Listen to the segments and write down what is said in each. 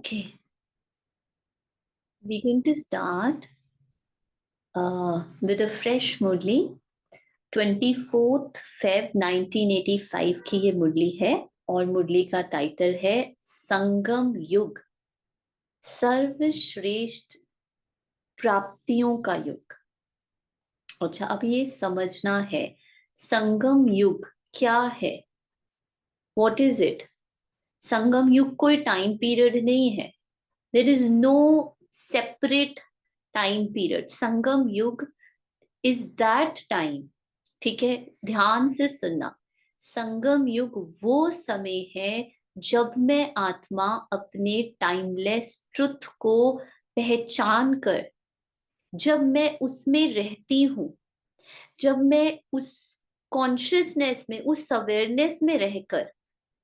Okay, we're going to start with a fresh Murali. 24 Feb 1985 की ये मुरली है और मुरली का टाइटल है संगम युग, सर्वश्रेष्ठ प्राप्तियों का युग. अच्छा, अब ये समझना है संगम युग क्या है. What is it. संगम युग कोई टाइम पीरियड नहीं है. There is no separate time period. Sangam युग इज दैट टाइम. ठीक है, ध्यान से सुनना. संगम युग वो समय है जब मैं आत्मा अपने टाइमलेस ट्रुथ को पहचान कर, जब मैं उसमें रहती हूं, जब मैं उस कॉन्शियसनेस में, उस अवेयरनेस में रहकर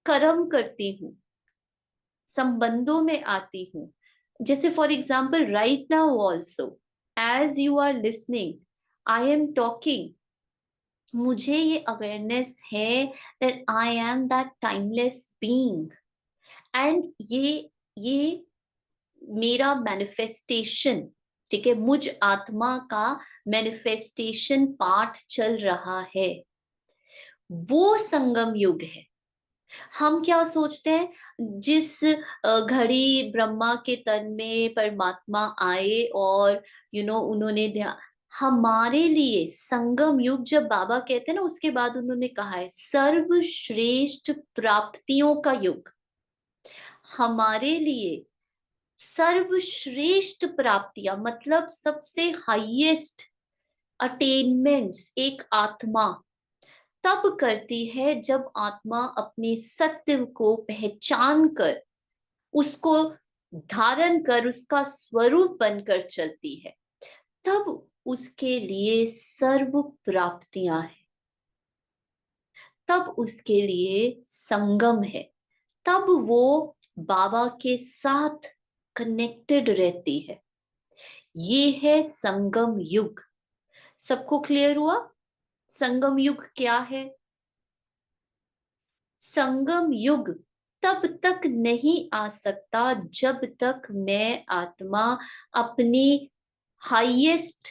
कर्म करती हूँ, संबंधों में आती हूँ. जैसे for example right now also, as you are listening, I am talking, मुझे ये अवेयरनेस है that I am that timeless being. And ये मेरा मैनिफेस्टेशन, ठीक है, मुझ आत्मा का मैनिफेस्टेशन पार्ट चल रहा है. वो संगम युग है. हम क्या सोचते हैं, जिस घड़ी ब्रह्मा के तन में परमात्मा आए और उन्होंने ध्यान, हमारे लिए संगम युग जब बाबा कहते हैं ना, उसके बाद उन्होंने कहा है सर्वश्रेष्ठ प्राप्तियों का युग. हमारे लिए सर्वश्रेष्ठ प्राप्तियां मतलब सबसे हाईएस्ट अटेनमेंट्स एक आत्मा तब करती है जब आत्मा अपने सत्य को पहचान कर, उसको धारण कर, उसका स्वरूप बनकर चलती है. तब उसके लिए सर्व प्राप्तियां हैं. तब उसके लिए संगम है. तब वो बाबा के साथ कनेक्टेड रहती है. ये है संगम युग. सबको क्लियर हुआ संगम युग क्या है. संगम युग तब तक नहीं आ सकता जब तक मैं आत्मा अपनी हाईएस्ट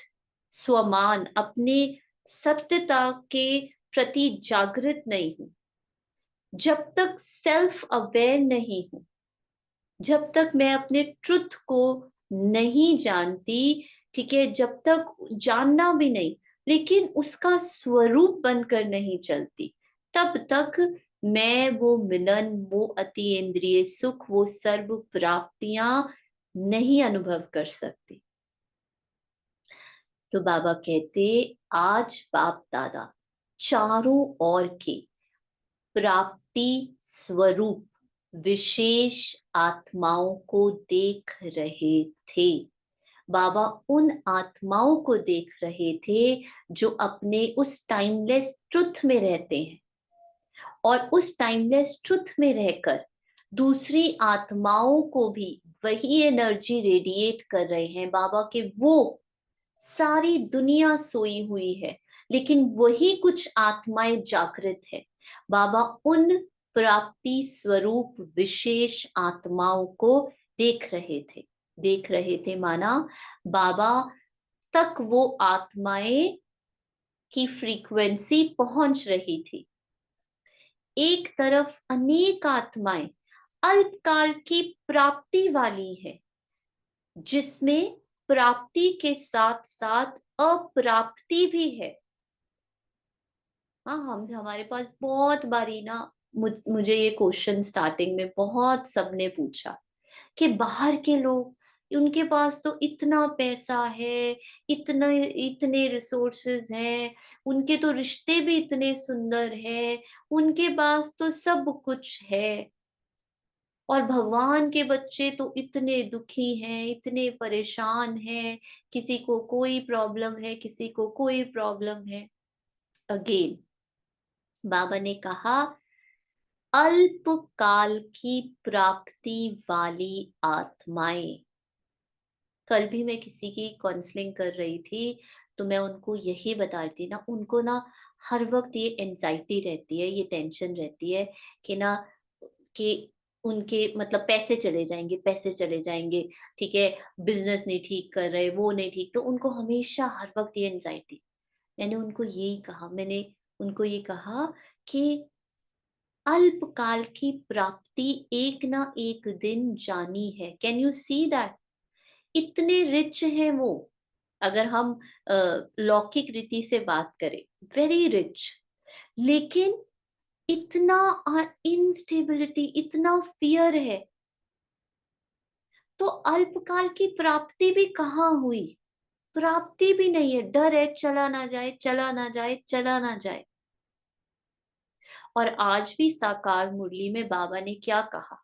स्वमान, अपने सत्यता के प्रति जागृत नहीं हूं, जब तक सेल्फ अवेयर नहीं हूं, जब तक मैं अपने ट्रुथ को नहीं जानती. ठीक है, जब तक जानना भी नहीं लेकिन उसका स्वरूप बनकर नहीं चलती, तब तक मैं वो मिलन, वो अतीन्द्रिय सुख, वो सर्व प्राप्तियां नहीं अनुभव कर सकती. तो बाबा कहते, आज बाप दादा चारों ओर के प्राप्ति स्वरूप विशेष आत्माओं को देख रहे थे. बाबा उन आत्माओं को देख रहे थे जो अपने उस टाइमलेस ट्रुथ में रहते हैं और उस टाइमलेस ट्रुथ में रहकर दूसरी आत्माओं को भी वही एनर्जी रेडिएट कर रहे हैं. बाबा के वो सारी दुनिया सोई हुई है लेकिन वही कुछ आत्माएं जागृत है. बाबा उन प्राप्ति स्वरूप विशेष आत्माओं को देख रहे थे. देख रहे थे माना बाबा तक वो आत्माएं की फ्रीक्वेंसी पहुंच रही थी. एक तरफ अनेक आत्माएं अल्पकाल की प्राप्ति वाली है, जिसमें प्राप्ति के साथ साथ अप्राप्ति भी है. हाँ, हम हमारे पास बहुत बारी ना, मुझे ये क्वेश्चन स्टार्टिंग में बहुत सबने पूछा कि बाहर के लोग, उनके पास तो इतना पैसा है, इतने इतने रिसोर्सेज हैं, उनके तो रिश्ते भी इतने सुंदर हैं, उनके पास तो सब कुछ है, और भगवान के बच्चे तो इतने दुखी हैं, इतने परेशान हैं, किसी को कोई प्रॉब्लम है, किसी को कोई प्रॉब्लम है. अगेन बाबा ने कहा अल्पकाल की प्राप्ति वाली आत्माएं. कल भी मैं किसी की काउंसलिंग कर रही थी तो मैं उनको यही बता रही थी ना, उनको ना हर वक्त ये एंजाइटी रहती है, ये टेंशन रहती है कि ना, कि उनके मतलब पैसे चले जाएंगे, पैसे चले जाएंगे, ठीक है, बिजनेस नहीं ठीक कर रहे, वो नहीं ठीक, तो उनको हमेशा हर वक्त ये एंजाइटी। मैंने उनको ये कहा कि अल्पकाल की प्राप्ति एक ना एक दिन जानी है। Can you see that? इतने रिच हैं वो, अगर हम लौकिक रीति से बात करें, वेरी रिच, लेकिन इतना इंस्टेबिलिटी, इतना फियर है। तो अल्पकाल की प्राप्ति भी कहाँ हुई? प्राप्ति भी नहीं है, डर है, चला ना जाए, चला ना जाए, चला ना जाए। और आज भी साकार मुरली में बाबा ने क्या कहा?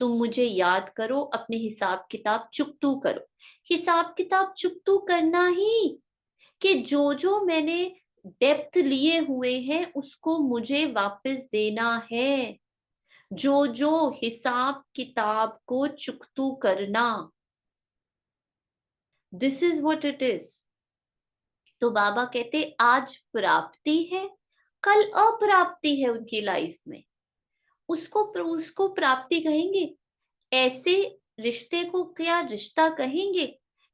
तुम मुझे याद करो, अपने हिसाब किताब चुकतू करो। हिसाब किताब चुकतू करना ही, कि जो जो मैंने डेप्थ लिए हुए हैं उसको मुझे वापस देना है। जो जो हिसाब किताब को चुकतू करना, this is what it is. तो बाबा कहते आज प्राप्ति है, कल अप्राप्ति है उनकी लाइफ में, उसको उसको प्राप्ति कहेंगे? ऐसे रिश्ते को क्या रिश्ता कहेंगे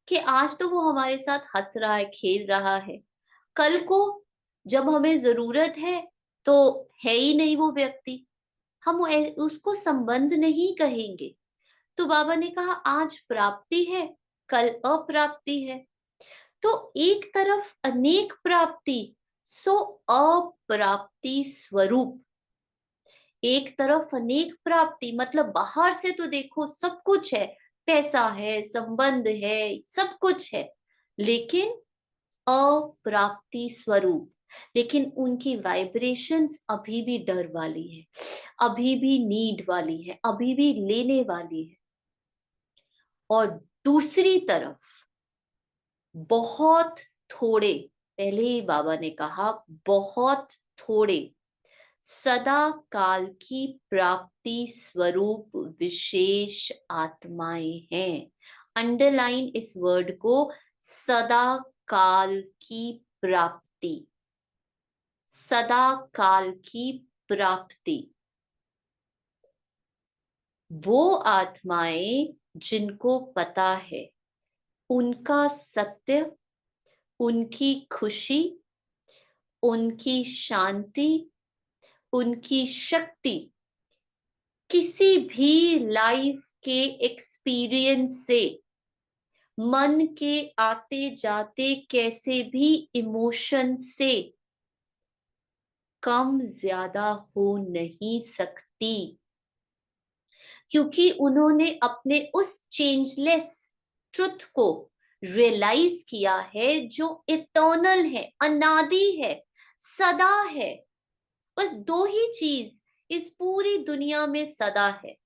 कि आज तो वो हमारे साथ हंस रहा है, खेल रहा है, कल को जब हमें जरूरत है तो है ही नहीं वो व्यक्ति, हम उसको संबंध नहीं कहेंगे। तो बाबा ने कहा आज प्राप्ति है, कल अप्राप्ति है। तो एक तरफ अनेक प्राप्ति, सो अप्राप्ति स्वरूप। एक तरफ अनेक प्राप्ति मतलब बाहर से तो देखो सब कुछ है, पैसा है, संबंध है, सब कुछ है, लेकिन अप्राप्ति स्वरूप। लेकिन उनकी वाइब्रेशंस अभी भी डर वाली है, अभी भी नीड वाली है, अभी भी लेने वाली है। और दूसरी तरफ बहुत थोड़े, पहले ही बाबा ने कहा बहुत थोड़े सदा काल की प्राप्ति स्वरूप विशेष आत्माएं हैं। अंडरलाइन इस वर्ड को, सदा काल की प्राप्ति, सदा काल की प्राप्ति। वो आत्माएं जिनको पता है उनका सत्य, उनकी खुशी, उनकी शांति, उनकी शक्ति किसी भी लाइफ के एक्सपीरियंस से, मन के आते जाते कैसे भी इमोशन से कम ज्यादा हो नहीं सकती, क्योंकि उन्होंने अपने उस चेंजलेस ट्रुथ को रियलाइज किया है जो इटर्नल है, अनादि है, सदा है। बस दो ही चीज इस पूरी दुनिया में सदा है,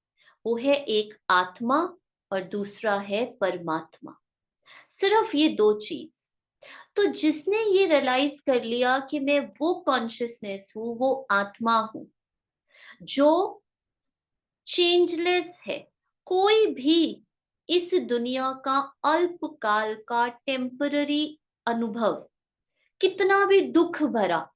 वो है एक आत्मा और दूसरा है परमात्मा। सिर्फ ये दो चीज। तो जिसने ये रियलाइज कर लिया कि मैं वो कॉन्शियसनेस हूं, वो आत्मा हूं जो चेंजलेस है, कोई भी इस दुनिया का अल्पकाल का टेम्पररी अनुभव, कितना भी दुख भरा,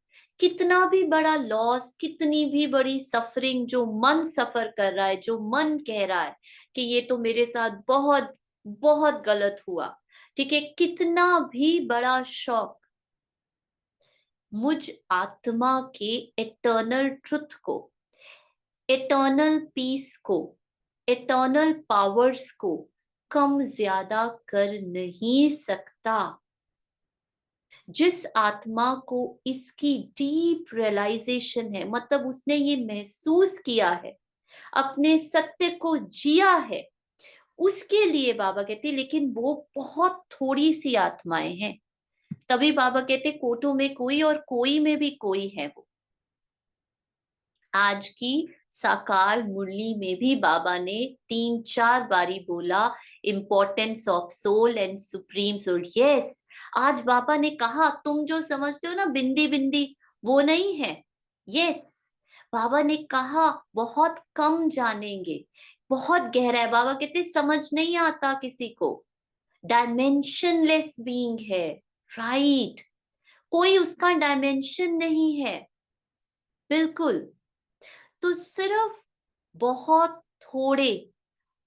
कितना भी बड़ा लॉस, कितनी भी बड़ी सफरिंग जो मन सफर कर रहा है, जो मन कह रहा है कि ये तो मेरे साथ बहुत बहुत गलत हुआ, ठीक है, कितना भी बड़ा शौक, मुझ आत्मा के इटर्नल ट्रुथ को, इटर्नल पीस को, इटर्नल पावर्स को कम ज्यादा कर नहीं सकता। जिस आत्मा को इसकी डीप रियलाइजेशन है, मतलब उसने ये महसूस किया है, अपने सत्य को जिया है, उसके लिए बाबा कहते लेकिन वो बहुत थोड़ी सी आत्माएं हैं। तभी बाबा कहते कोटों में कोई और कोई में भी कोई है वो। आज की साकार मुरली में भी बाबा ने 3-4 बारी बोला importance of soul and supreme soul. Yes, आज बाबा ने कहा तुम जो समझते हो ना बिंदी बिंदी, वो नहीं है। यस, बाबा ने कहा बहुत कम जानेंगे, बहुत गहरा है। बाबा कहते समझ नहीं आता किसी को, डायमेंशनलेस बीइंग है, राइट, कोई उसका डायमेंशन नहीं है, बिल्कुल। तो सिर्फ बहुत थोड़े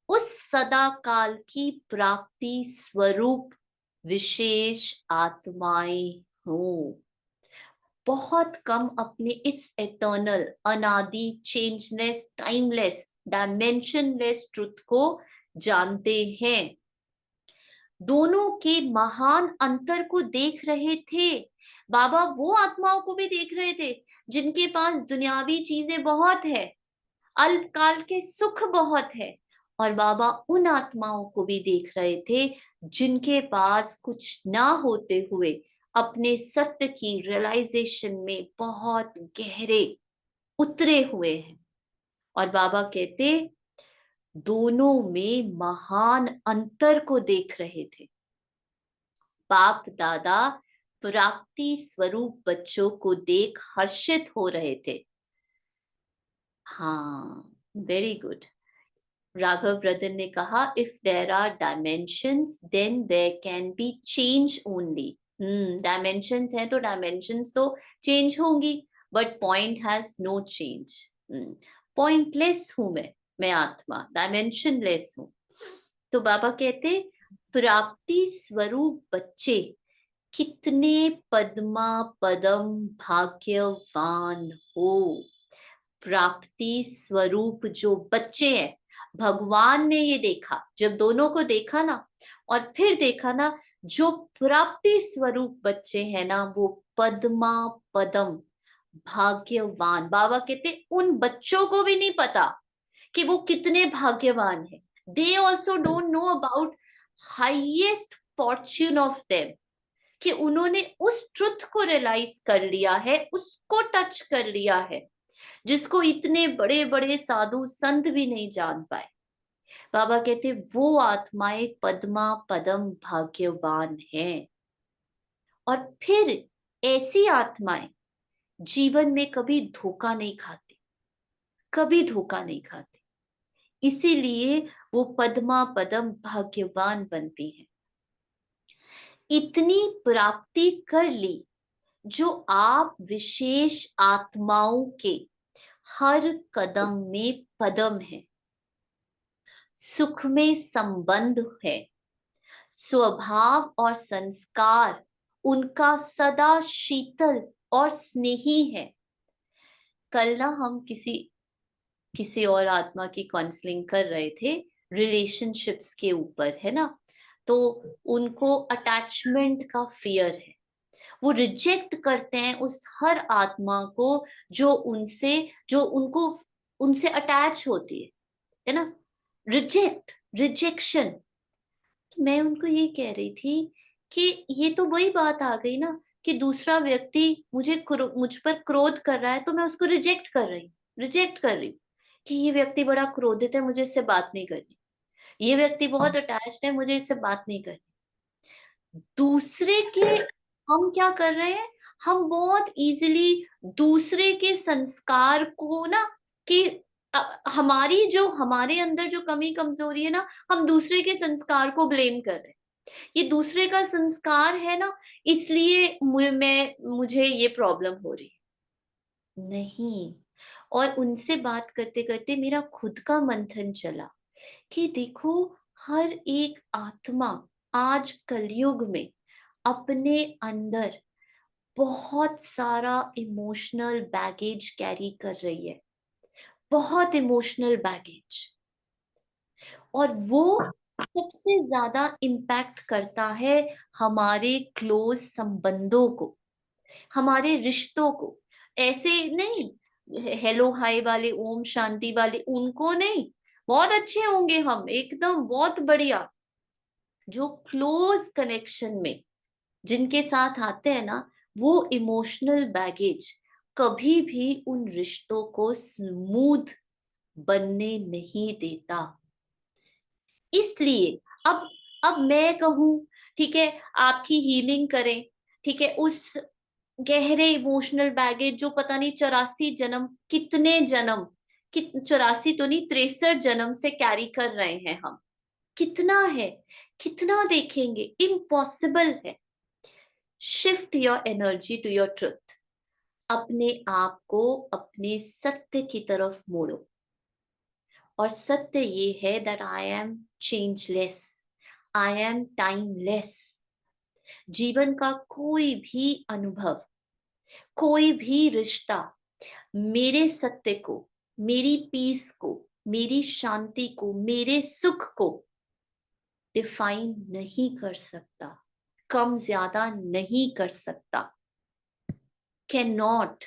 उस सदा काल की प्राप्ति स्वरूप विशेष आत्माएं हो। बहुत कम अपने इस एटर्नल, अनादि, चेंजलेस, टाइमलेस, डायमेंशनलेस ट्रुथ को जानते हैं। दोनों के महान अंतर को देख रहे थे। बाबा वो आत्माओं को भी देख रहे थे जिनके पास दुनियावी चीजें बहुत है, अल्पकाल के सुख बहुत है, और बाबा उन आत्माओं को भी देख रहे थे जिनके पास कुछ ना होते हुए अपने सत्य की रियलाइजेशन में बहुत गहरे उतरे हुए हैं। और बाबा कहते दोनों में महान अंतर को देख रहे थे। बाप दादा प्राप्ति स्वरूप बच्चों को देख हर्षित हो रहे थे। हाँ, वेरी गुड। राघव ब्रदर ने कहा if there are dimensions then there can be change only. Dimensions हैं तो डायमेंशंस तो चेंज होंगी, but point has no change. Pointless हूं मैं आत्मा डायमेंशनलेस हूं। तो बाबा कहते प्राप्ति स्वरूप बच्चे कितने पद्मा पदम भाग्यवान हो। प्राप्ति स्वरूप जो बच्चे हैं, भगवान ने ये देखा, जब दोनों को देखा ना, और फिर देखा ना जो प्राप्ति स्वरूप बच्चे हैं ना वो पद्मा पदम भाग्यवान। बाबा कहते उन बच्चों को भी नहीं पता कि वो कितने भाग्यवान है। They also don't know about highest Fortune of them, कि उन्होंने उस ट्रुथ को रियलाइज कर लिया है, उसको टच कर लिया है जिसको इतने बड़े बड़े साधु संत भी नहीं जान पाए। बाबा कहते वो आत्माएं पद्मा पदम भाग्यवान हैं। और फिर ऐसी आत्माएं जीवन में कभी धोखा नहीं खाती, कभी धोखा नहीं खाती, इसीलिए वो पद्मा पदम भाग्यवान बनती हैं। इतनी प्राप्ति कर ली जो आप विशेष आत्माओं के हर कदम में पदम है, सुख में संबंध है, स्वभाव और संस्कार उनका सदा शीतल और स्नेही है। कल ना हम किसी और आत्मा की काउंसलिंग कर रहे थे रिलेशनशिप्स के ऊपर, है ना। तो उनको अटैचमेंट का फियर है, वो रिजेक्ट करते हैं उस हर आत्मा को जो उनको उनसे अटैच होती है ना। रिजेक्शन। मैं उनको ये कह रही थी कि ये तो वही बात आ गई ना कि दूसरा व्यक्ति मुझ पर क्रोध कर रहा है तो मैं उसको रिजेक्ट कर रही हूँ कि ये व्यक्ति बड़ा क्रोधित है, मुझे इससे बात नहीं करनी। ये व्यक्ति बहुत अटैच्ड है, मुझे इससे बात नहीं करनी। दूसरे के हम क्या कर रहे हैं, हम बहुत इजीली दूसरे के संस्कार को ना, कि हमारे अंदर जो कमी कमजोरी है ना, हम दूसरे के संस्कार को ब्लेम कर रहे हैं। ये दूसरे का संस्कार है ना, इसलिए मुझे ये प्रॉब्लम हो रही है। नहीं। और उनसे बात करते करते मेरा खुद का मंथन चला कि देखो हर एक आत्मा आज कलयुग में अपने अंदर बहुत सारा इमोशनल बैगेज कैरी कर रही है, बहुत इमोशनल बैगेज। और वो सबसे ज्यादा इम्पैक्ट करता है हमारे क्लोज संबंधों को, हमारे रिश्तों को। ऐसे नहीं हेलो हाय वाले, ओम शांति वाले, उनको नहीं। बहुत अच्छे होंगे हम, एकदम बहुत बढ़िया। जो क्लोज कनेक्शन में जिनके साथ आते हैं ना, वो इमोशनल बैगेज कभी भी उन रिश्तों को स्मूथ बनने नहीं देता। इसलिए अब मैं कहूं, ठीक है, आपकी हीलिंग करें, ठीक है, उस गहरे इमोशनल बैगेज जो पता नहीं 84 जन्म, कितने जन्म, 84 तो नहीं 63 जन्म से कैरी कर रहे हैं हम। कितना है, कितना देखेंगे, इम्पॉसिबल है। Shift your energy to your truth. अपने आप को अपने सत्य की तरफ मोड़ो। और सत्य ये है that I M changeless, I am timeless. जीवन का कोई भी अनुभव, कोई भी रिश्ता मेरे सत्य को, मेरी पीस को, मेरी शांति को, मेरे सुख को डिफाइन नहीं कर सकता, कम ज्यादा नहीं कर सकता। Can not,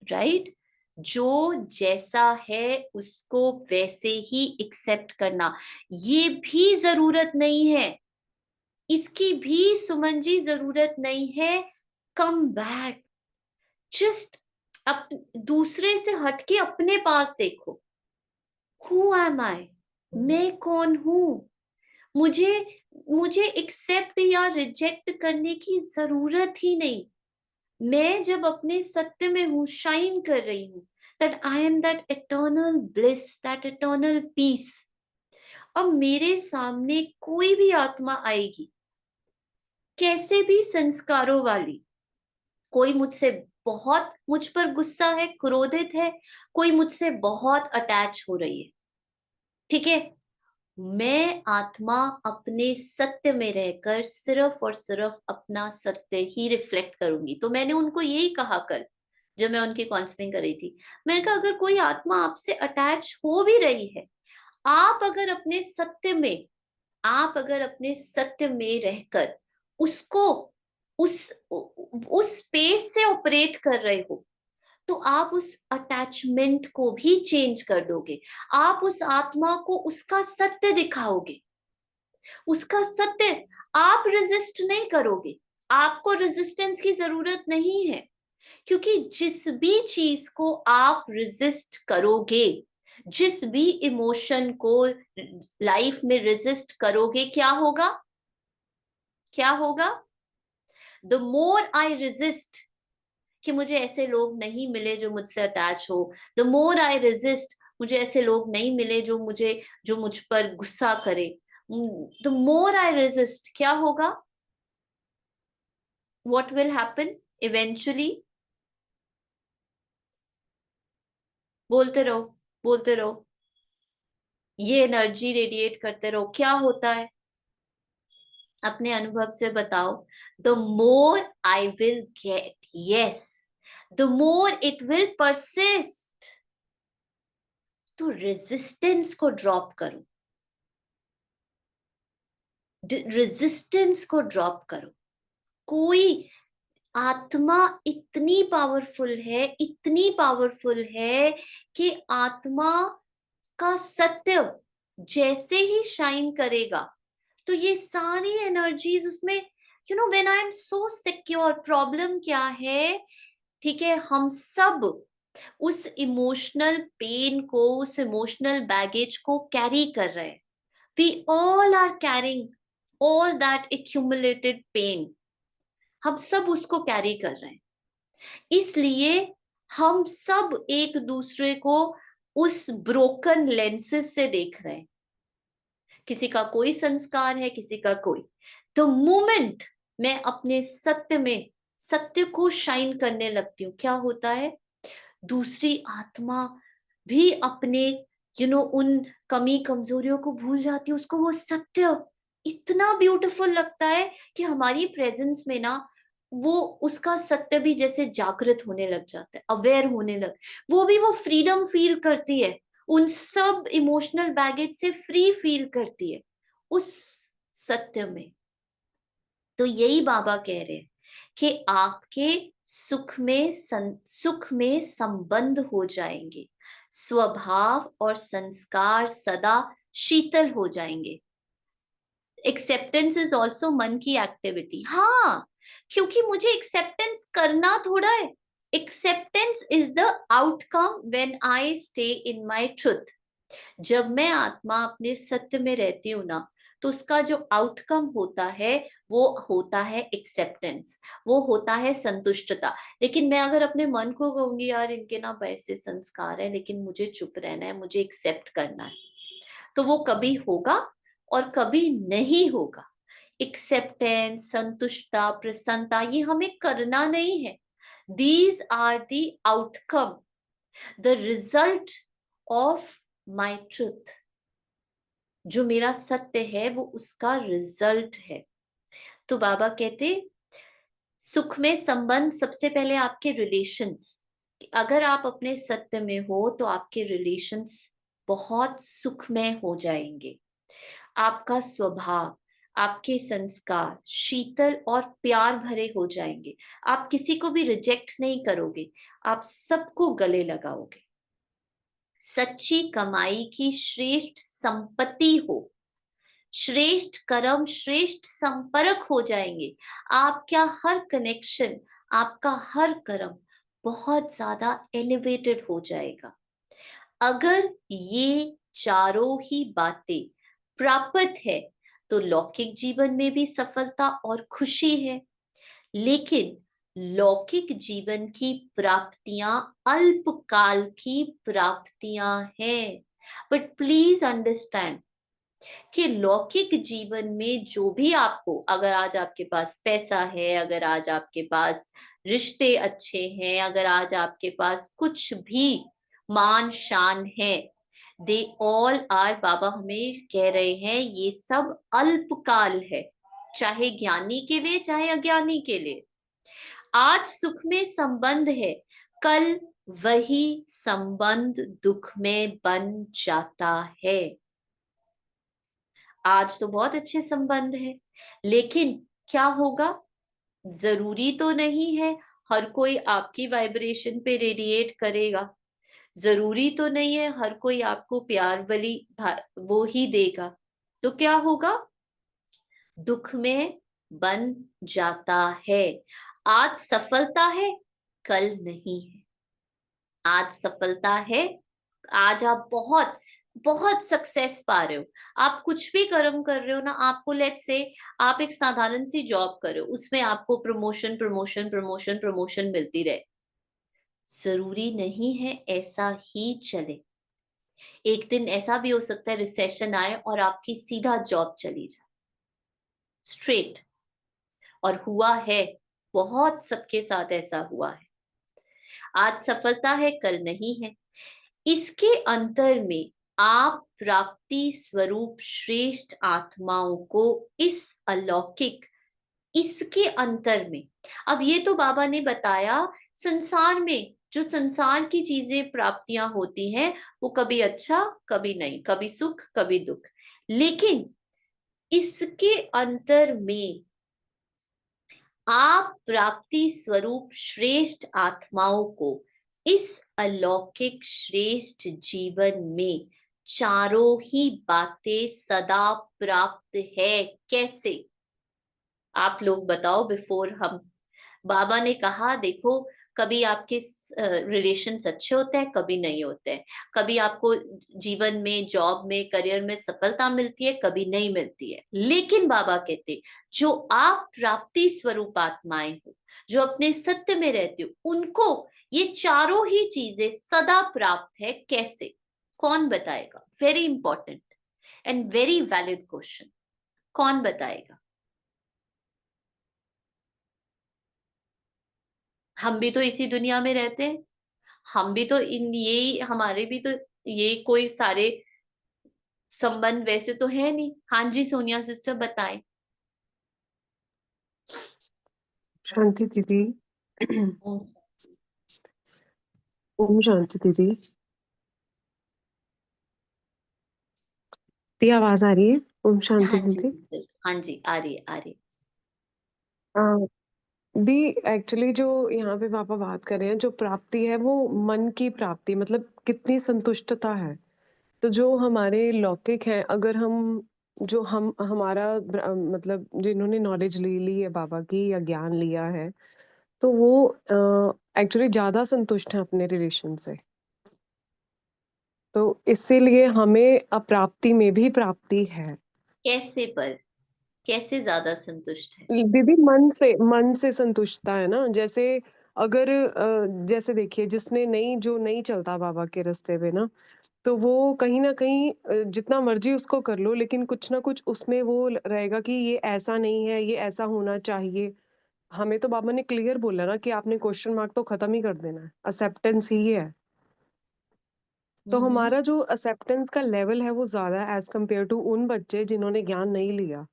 right? जो जैसा है उसको वैसे ही एक्सेप्ट करना, ये भी जरूरत नहीं है, इसकी भी सुमन जी जरूरत नहीं है। कम बैक, जस्ट अप दूसरे से हटके अपने पास देखो। हु एम आई, मैं कौन हूं? मुझे मुझे एक्सेप्ट या रिजेक्ट करने की जरूरत ही नहीं। मैं जब अपने सत्य में हूं, शाइन कर रही हूं, that I am that eternal bliss, that eternal peace. अब मेरे सामने कोई भी आत्मा आएगी, कैसे भी संस्कारों वाली, कोई मुझसे बहुत मुझ पर गुस्सा है, क्रोधित है, कोई मुझसे बहुत अटैच हो रही है, ठीक है, मैं आत्मा अपने सत्य में रहकर सिर्फ और सिर्फ अपना सत्य ही रिफ्लेक्ट करूंगी। तो मैंने उनको यही कहा कल जब मैं उनकी काउंसलिंग कर रही थी, मैंने कहा अगर कोई आत्मा आपसे अटैच हो भी रही है, आप अगर अपने सत्य में, आप अगर अपने सत्य में रहकर उसको उस स्पेस से ऑपरेट कर रहे हो, तो आप उस अटैचमेंट को भी चेंज कर दोगे। आप उस आत्मा को उसका सत्य दिखाओगे, उसका सत्य। आप रेजिस्ट नहीं करोगे, आपको रेजिस्टेंस की जरूरत नहीं है, क्योंकि जिस भी चीज को आप रेजिस्ट करोगे, जिस भी इमोशन को लाइफ में रेजिस्ट करोगे, क्या होगा? क्या होगा? द मोर आई रेजिस्ट कि मुझे ऐसे लोग नहीं मिले जो मुझसे अटैच हो, द मोर आई रेजिस्ट मुझे ऐसे लोग नहीं मिले जो मुझ पर गुस्सा करे, द मोर आई रेजिस्ट, क्या होगा? What will happen eventually? बोलते रहो, बोलते रहो, ये एनर्जी रेडिएट करते रहो। क्या होता है? अपने अनुभव से बताओ। The more I will get, yes, the more it will persist. तो रेजिस्टेंस को ड्रॉप करो, रेजिस्टेंस को ड्रॉप करो। कोई आत्मा इतनी पावरफुल है, इतनी पावरफुल है कि आत्मा का सत्य जैसे ही शाइन करेगा, तो ये सारी एनर्जीज उसमें, when I am so secure, problem क्या है? ठीक है, हम सब उस इमोशनल पेन को, उस इमोशनल बैगेज को कैरी कर रहे हैं। We all are carrying all that accumulated pain, हम सब उसको कैरी कर रहे हैं। इसलिए हम सब एक दूसरे को उस ब्रोकन लेंसेज से देख रहे हैं। किसी का कोई संस्कार है, किसी का कोई। द मोमेंट मैं अपने सत्य में, सत्य को शाइन करने लगती हूँ, क्या होता है? दूसरी आत्मा भी अपने उन कमी कमजोरियों को भूल जाती है। उसको वो सत्य इतना ब्यूटीफुल लगता है कि हमारी प्रेजेंस में ना, वो उसका सत्य भी जैसे जागृत होने लग जाता है, अवेयर होने लग, वो भी वो फ्रीडम फील करती है, उन सब इमोशनल बैगेज से फ्री फील करती है उस सत्य में। तो यही बाबा कह रहे हैं कि आपके सुख में संबंध हो जाएंगे, स्वभाव और संस्कार सदा शीतल हो जाएंगे। एक्सेप्टेंस इज ऑल्सो मन की एक्टिविटी। हाँ, क्योंकि मुझे एक्सेप्टेंस करना थोड़ा है। Acceptance is the outcome when I stay in my truth. जब मैं आत्मा अपने सत्य में रहती हूँ ना, तो उसका जो आउटकम होता है वो होता है एक्सेप्टेंस, वो होता है संतुष्टता। लेकिन मैं अगर अपने मन को कहूंगी यार इनके ना वैसे संस्कार है, लेकिन मुझे चुप रहना है, मुझे एक्सेप्ट करना है, तो वो कभी होगा और कभी नहीं होगा। एक्सेप्टेंस, संतुष्टता, प्रसन्नता, ये हमें करना नहीं है। These are the outcome, the result of my truth, जो मेरा सत्य है वो उसका रिजल्ट है। तो बाबा कहते सुख में संबंध सबसे पहले आपके रिलेशंस, अगर आप अपने सत्य में हो तो आपके रिलेशंस बहुत सुखमय हो जाएंगे। आपका स्वभाव, आपके संस्कार शीतल और प्यार भरे हो जाएंगे। आप किसी को भी रिजेक्ट नहीं करोगे, आप सबको गले लगाओगे। सच्ची कमाई की श्रेष्ठ संपत्ति हो, श्रेष्ठ कर्म श्रेष्ठ संपर्क हो जाएंगे। आपका हर कनेक्शन, आपका हर कर्म बहुत ज्यादा एलिवेटेड हो जाएगा। अगर ये चारों ही बातें प्राप्त है तो लौकिक जीवन में भी सफलता और खुशी है। लेकिन लौकिक जीवन की प्राप्तियां अल्पकाल की प्राप्तियां हैं। बट प्लीज अंडरस्टैंड कि लौकिक जीवन में जो भी आपको, अगर आज आपके पास पैसा है, अगर आज आपके पास रिश्ते अच्छे हैं, अगर आज आपके पास कुछ भी मान शान है, दे ऑल आर, बाबा हमें कह रहे हैं ये सब अल्पकाल है, चाहे ज्ञानी के लिए चाहे अज्ञानी के लिए। आज सुख में संबंध है, कल वही संबंध दुख में बन जाता है। आज तो बहुत अच्छे संबंध है, लेकिन क्या होगा, जरूरी तो नहीं है हर कोई आपकी वाइब्रेशन पे रेडिएट करेगा। जरूरी तो नहीं है हर कोई आपको प्यार वाली वो ही देगा। तो क्या होगा, दुख में बन जाता है। आज सफलता है, कल नहीं है। आज सफलता है, आज आप बहुत बहुत सक्सेस पा रहे हो, आप कुछ भी कर्म कर रहे हो ना, आपको लेट्स से आप एक साधारण सी जॉब कर रहे हो, उसमें आपको प्रमोशन प्रमोशन प्रमोशन प्रमोशन मिलती रहे, जरूरी नहीं है ऐसा ही चले। एक दिन ऐसा भी हो सकता है रिसेशन आए और आपकी सीधा जॉब चली जाए, स्ट्रेट। और हुआ है, बहुत सबके साथ ऐसा हुआ है। आज सफलता है, कल नहीं है। इसके अंतर में आप प्राप्ति स्वरूप श्रेष्ठ आत्माओं को इस अलौकिक, इसके अंतर में, अब ये तो बाबा ने बताया संसार में जो संसार की चीजें प्राप्तियां होती हैं वो कभी अच्छा कभी नहीं, कभी सुख कभी दुख, लेकिन इसके अंतर में आप प्राप्ति स्वरूप श्रेष्ठ आत्माओं को इस अलौकिक श्रेष्ठ जीवन में चारों ही बातें सदा प्राप्त है। कैसे, आप लोग बताओ बिफोर हम। बाबा ने कहा देखो, कभी आपके रिलेशंस अच्छे होते हैं, कभी नहीं होते हैं। कभी आपको जीवन में, जॉब में, करियर में सफलता मिलती है, कभी नहीं मिलती है। लेकिन बाबा कहते जो आप प्राप्ति स्वरूप आत्माएं हो, जो अपने सत्य में रहते हो, उनको ये चारों ही चीजें सदा प्राप्त है। कैसे, कौन बताएगा? Very important and very valid question. कौन बताएगा? हम भी तो इसी दुनिया में रहते हैं, हम भी तो इन, ये हमारे भी तो ये कोई सारे संबंध वैसे तो है नहीं। हाँ जी सोनिया सिस्टर बताएं। शांति दीदी। ओम ओम शांति दीदी। दी आवाज आ रही है? ओम शांति हाँ जी दीदी। सिस्टर, हाँ जी आ रही है आ रही है। हाँ दी, एक्चुअली जो यहाँ पे पापा बात कर रहे हैं, जो प्राप्ति है वो मन की प्राप्ति, मतलब कितनी संतुष्टता है। तो जो हमारे लौकिक हैं, अगर हम, जो हम हमारा मतलब जिन्होंने नॉलेज ले ली है बाबा की या ज्ञान लिया है, तो वो एक्चुअली ज्यादा संतुष्ट हैं अपने रिलेशन से। तो इसीलिए हमें अप्राप्ति में भी प्राप्ति है। कैसे, पर कैसे ज्यादा संतुष्ट है? दीदी मन से संतुष्टता है ना। जैसे अगर जैसे देखिए, जिसने नहीं, जो नहीं चलता बाबा के रास्ते पे ना, तो वो कहीं ना कहीं जितना मर्जी उसको कर लो, लेकिन कुछ ना कुछ उसमें वो रहेगा कि ये ऐसा नहीं है, ये ऐसा होना चाहिए। हमें तो बाबा ने क्लियर बोला ना कि आपने क्वेश्चन मार्क तो खत्म ही कर देना है, एक्सेप्टेंस ही है। तो हम्म। हमारा जो एक्सेप्टेंस का लेवल है वो ज़्यादा है एज़ कम्पेयर टू उन बच्चे जिन्होंने ज्ञान नहीं लिया।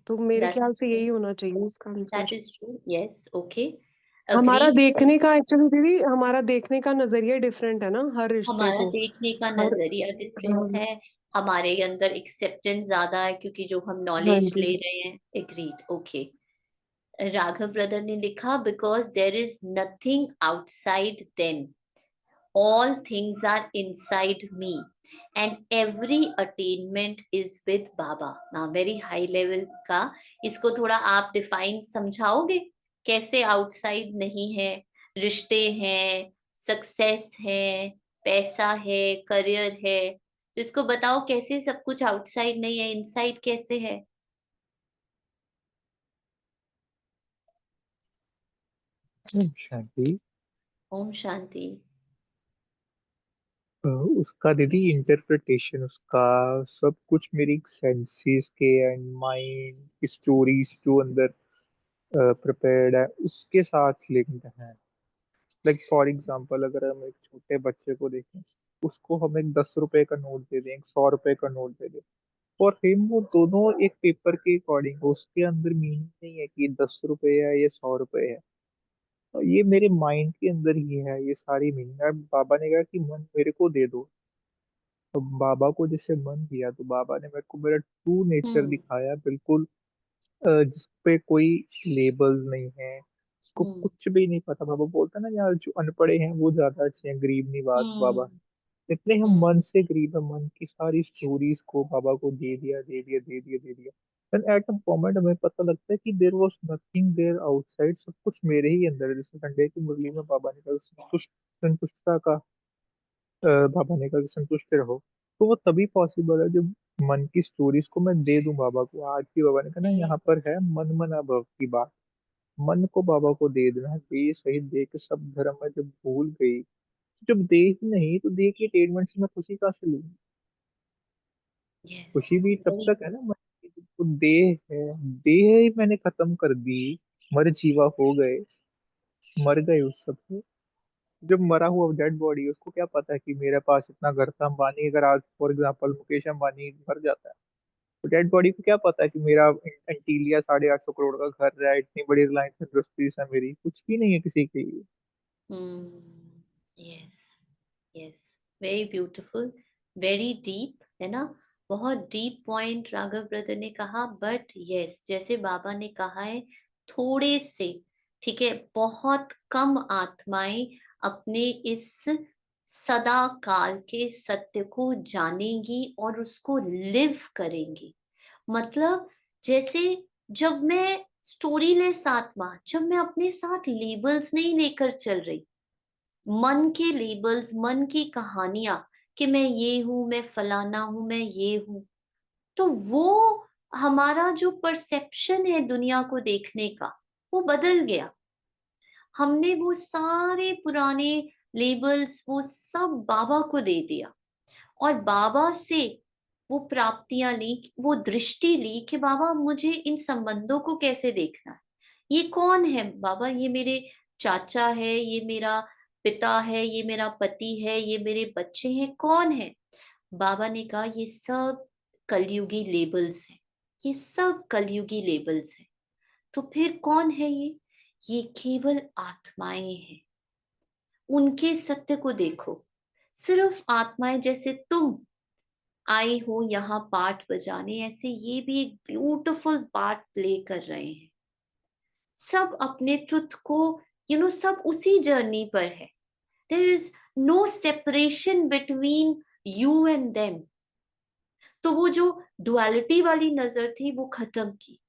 तो मेरे दैट ख्याल इज से ट्रू। यही होना चाहिए इसका that answer. Is true, yes, okay, हमारा अग्रीड। देखने का एक्चुअली दीदी हमारा देखने का नज़रिया डिफरेंट है ना हर रिश्ते हमारा को। देखने का हर नजरिया डिफरेंस हाँ, है, हमारे अंदर एक्सेप्टेंस ज्यादा है क्योंकि जो हम हाँ नॉलेज जी। ले रहे हैं। Agreed, okay. राघव ब्रदर ने लिखा, because there is nothing outside then, all things are inside me, and every attainment is with baba. now very high level का, इसको थोड़ा आप डिफाइन समझाओगे, कैसे आउटसाइड नहीं है, रिश्ते हैं, सक्सेस है, पैसा है, करियर है, तो इसको बताओ कैसे सब कुछ आउटसाइड नहीं है, इनसाइड कैसे है। शांति। ओम शांति। उसका दीदी इंटरप्रिटेशन उसका सब कुछ मेरी सेंसेस के एंड माइंड स्टोरीज जो अंदर प्रिपेयर्ड है उसके साथ लिंक्ड है। लाइक फॉर एग्जांपल अगर हम एक छोटे बच्चे को देखें, उसको हम एक 10 रुपए का नोट दे दें, एक 100 रुपए का नोट दे दें, फॉर हिम वो दोनों एक पेपर के अकॉर्डिंग, उसके अंदर मीनिंग नहीं है कि 10 रुपए है ये 100 रुपए है। और ये मेरे माइंड के अंदर ही है ये सारी मीनिंग। अब बाबा ने कहा कि मन मेरे को दे दो, तो बाबा को जैसे मन दिया तो बाबा ने मेरे को मेरा ट्रू नेचर हम्म। दिखाया बिल्कुल, जिस पे कोई लेबल नहीं है, उसको हम्म। कुछ भी नहीं पता। बाबा बोलता है ना यार जो अनपढ़े हैं वो ज्यादा अच्छे हैं, गरीब निवास बाबा। हम्म। इतने हम हम्म। मन से गरीब है, मन की सारी स्टोरीज को बाबा को दे दिया दे दिया दे दिया दे दिया। एंड एट अ मोमेंट हमें पता लगता है कि there was nothing there outside, सब कुछ मेरे ही अंदर है। जैसे संडे की मुरली में बाबा ने कहा संतुष्टता का, बाबा ने कहा कि संतुष्ट रहो। तो वो तभी पॉसिबल है जब मन की स्टोरीज को मैं दे दूं बाबा को। आज भी बाबा ने कहा ना यहाँ हम्म। पर है मन मना भव की बात, मन को बाबा को दे देना है। दे सही दे के सब धर्म में जब भूल गई, जब दे ही नहीं तो दे के अटेनमेंट से मैं खुशी कहाँ से लूंगी। यस। खुशी भी तब वेरी। तक है ना मन की, जब वो देह है, देह ही मैंने खत्म कर दी, मर जीवा हो गए, मर गए उस सब पे। जब मरा हुआ डेड बॉडी, उसको क्या पता है कि मेरे पास इतना घर था। अंबानी अगर आज फॉर एग्जाम्पल मुकेश अंबानी मर जाता है, तो डेड बॉडी को क्या पता है कि मेरा एंटीलिया 850 करोड़ का घर है, इतनी बड़ी रिलायंस इंडस्ट्रीज है, मेरी कुछ भी नहीं है किसी के लिए। Hmm. Yes. Yes. Very beautiful. Very deep है ना, बहुत डीप पॉइंट राघव ब्रदर ने कहा। बट यस, जैसे बाबा ने कहा है, थोड़े से, ठीक है, बहुत कम आत्माएं अपने इस सदा काल के सत्य को जानेंगी और उसको लिव करेंगी। मतलब जैसे, जब मैं स्टोरीलेस आत्मा, जब मैं अपने साथ लेबल्स नहीं लेकर चल रही, मन के लेबल्स, मन की कहानियां, कि मैं ये हूं, मैं फलाना हूं, मैं ये हूं, तो वो हमारा जो परसेप्शन है दुनिया को देखने का, वो बदल गया। हमने वो सारे पुराने लेबल्स वो सब बाबा को दे दिया, और बाबा से वो प्राप्तियां ली, वो दृष्टि ली कि बाबा मुझे इन संबंधों को कैसे देखना है। ये कौन है बाबा, ये मेरे चाचा है, ये मेरा पिता है, ये मेरा पति है, ये मेरे बच्चे हैं, कौन है। बाबा ने कहा ये सब कलयुगी लेबल्स हैं, ये सब कलयुगी लेबल्स हैं। तो फिर कौन है ये केवल आत्माएं हैं। उनके सत्य को देखो, सिर्फ आत्माएं, जैसे तुम आई हो यहाँ पार्ट बजाने, ऐसे ये भी एक ब्यूटीफुल पार्ट प्ले कर रहे हैं। सब अपने ट्रुथ को, सब उसी जर्नी पर है। There is no separation between you and them. तो वो जो डुअलिटी वाली नजर थी वो खत्म की,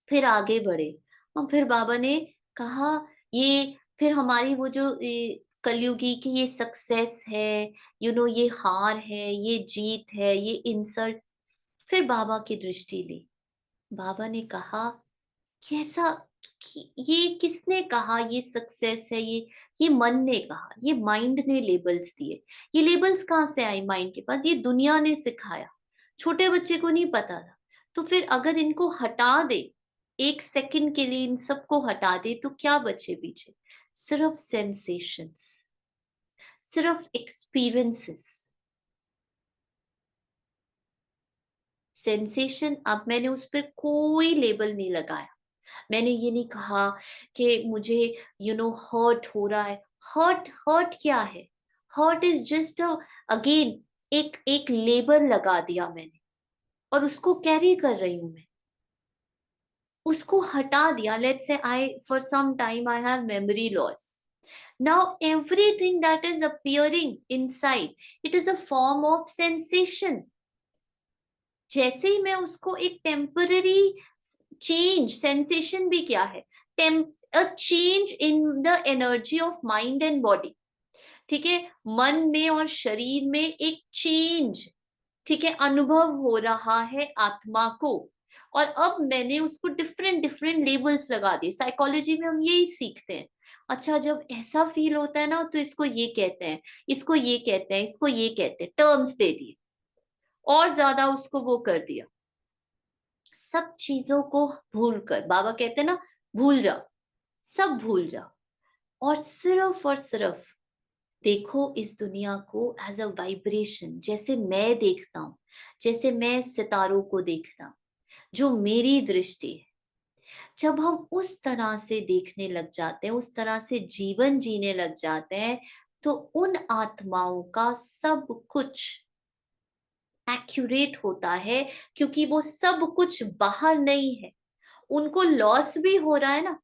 फिर आगे बढ़े। और फिर बाबा ने कहा, ये फिर हमारी वो जो कलयुगी की ये सक्सेस है, ये हार है, ये जीत है, ये इंसल्ट। फिर बाबा की दृष्टि ली। बाबा ने कहा, कैसा, ये किसने कहा ये सक्सेस है, ये मन ने कहा, ये माइंड ने लेबल्स दिए। ये लेबल्स कहाँ से आई माइंड के पास, ये दुनिया ने सिखाया, छोटे बच्चे को नहीं पता था। तो फिर अगर इनको हटा दे, एक सेकंड के लिए इन सबको हटा दे, तो क्या बचे पीछे, सिर्फ सेंसेशंस, सिर्फ एक्सपीरियंसेस। सेंसेशन, अब मैंने उस पर कोई लेबल नहीं लगाया। मैंने ये नहीं कहा कि मुझे हर्ट हो रहा है। हर्ट हर्ट क्या है? हर्ट इज जस्ट अगेन एक एक लेबल लगा दिया मैंने, और उसको कैरी कर रही हूं मैं। उसको हटा दिया। Let's say I for some time I have memory loss. Now everything that is appearing inside, it is a form of sensation. जैसे ही मैं उसको एक टेम्पररी चेंज, सेंसेशन भी क्या है? A change in the energy of mind and body. ठीक है, मन में और शरीर में एक चेंज, ठीक है, अनुभव हो रहा है आत्मा को। और अब मैंने उसको डिफरेंट डिफरेंट लेबल्स लगा दिए। साइकोलॉजी में हम यही सीखते हैं। अच्छा, जब ऐसा फील होता है ना, तो इसको ये कहते हैं, इसको ये कहते हैं, इसको ये कहते हैं, टर्म्स दे दिए और ज्यादा उसको वो कर दिया। सब चीजों को भूल कर, बाबा कहते हैं ना, भूल जाओ, सब भूल जाओ, और सिर्फ देखो इस दुनिया को एज अ वाइब्रेशन। जैसे मैं देखता हूं, जैसे मैं सितारों को देखता हूं, जो मेरी दृष्टि है। जब हम उस तरह से देखने लग जाते हैं, उस तरह से जीवन जीने लग जाते हैं, तो उन आत्माओं का सब कुछ एक्यूरेट होता है, क्योंकि वो सब कुछ बाहर नहीं है। उनको लॉस भी हो रहा है ना,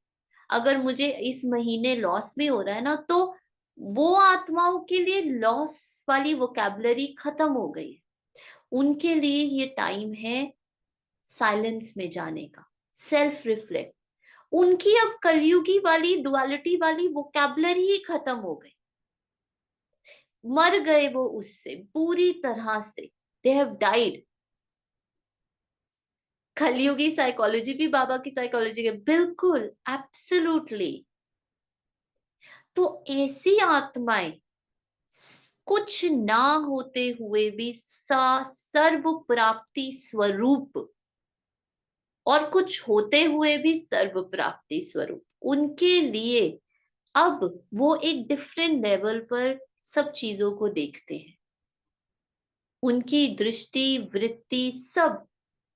अगर मुझे इस महीने लॉस भी हो रहा है ना, तो वो आत्माओं के लिए लॉस वाली वोकैबुलरी खत्म हो गई है। उनके लिए ये टाइम है साइलेंस में जाने का, सेल्फ रिफ्लेक्ट। उनकी अब कलयुगी वाली डुअलिटी वाली वोकैबुलरी ही खत्म हो गई। मर गए वो उससे पूरी तरह से। They have died. कलयुगी साइकोलॉजी भी बाबा की साइकोलॉजी के बिल्कुल एब्सोल्युटली। तो ऐसी आत्माएं कुछ ना होते हुए भी सर्व प्राप्ति स्वरूप, और कुछ होते हुए भी सर्व प्राप्ति स्वरूप, उनके लिए अब वो एक डिफरेंट लेवल पर सब चीजों को देखते हैं। उनकी दृष्टि वृत्ति सब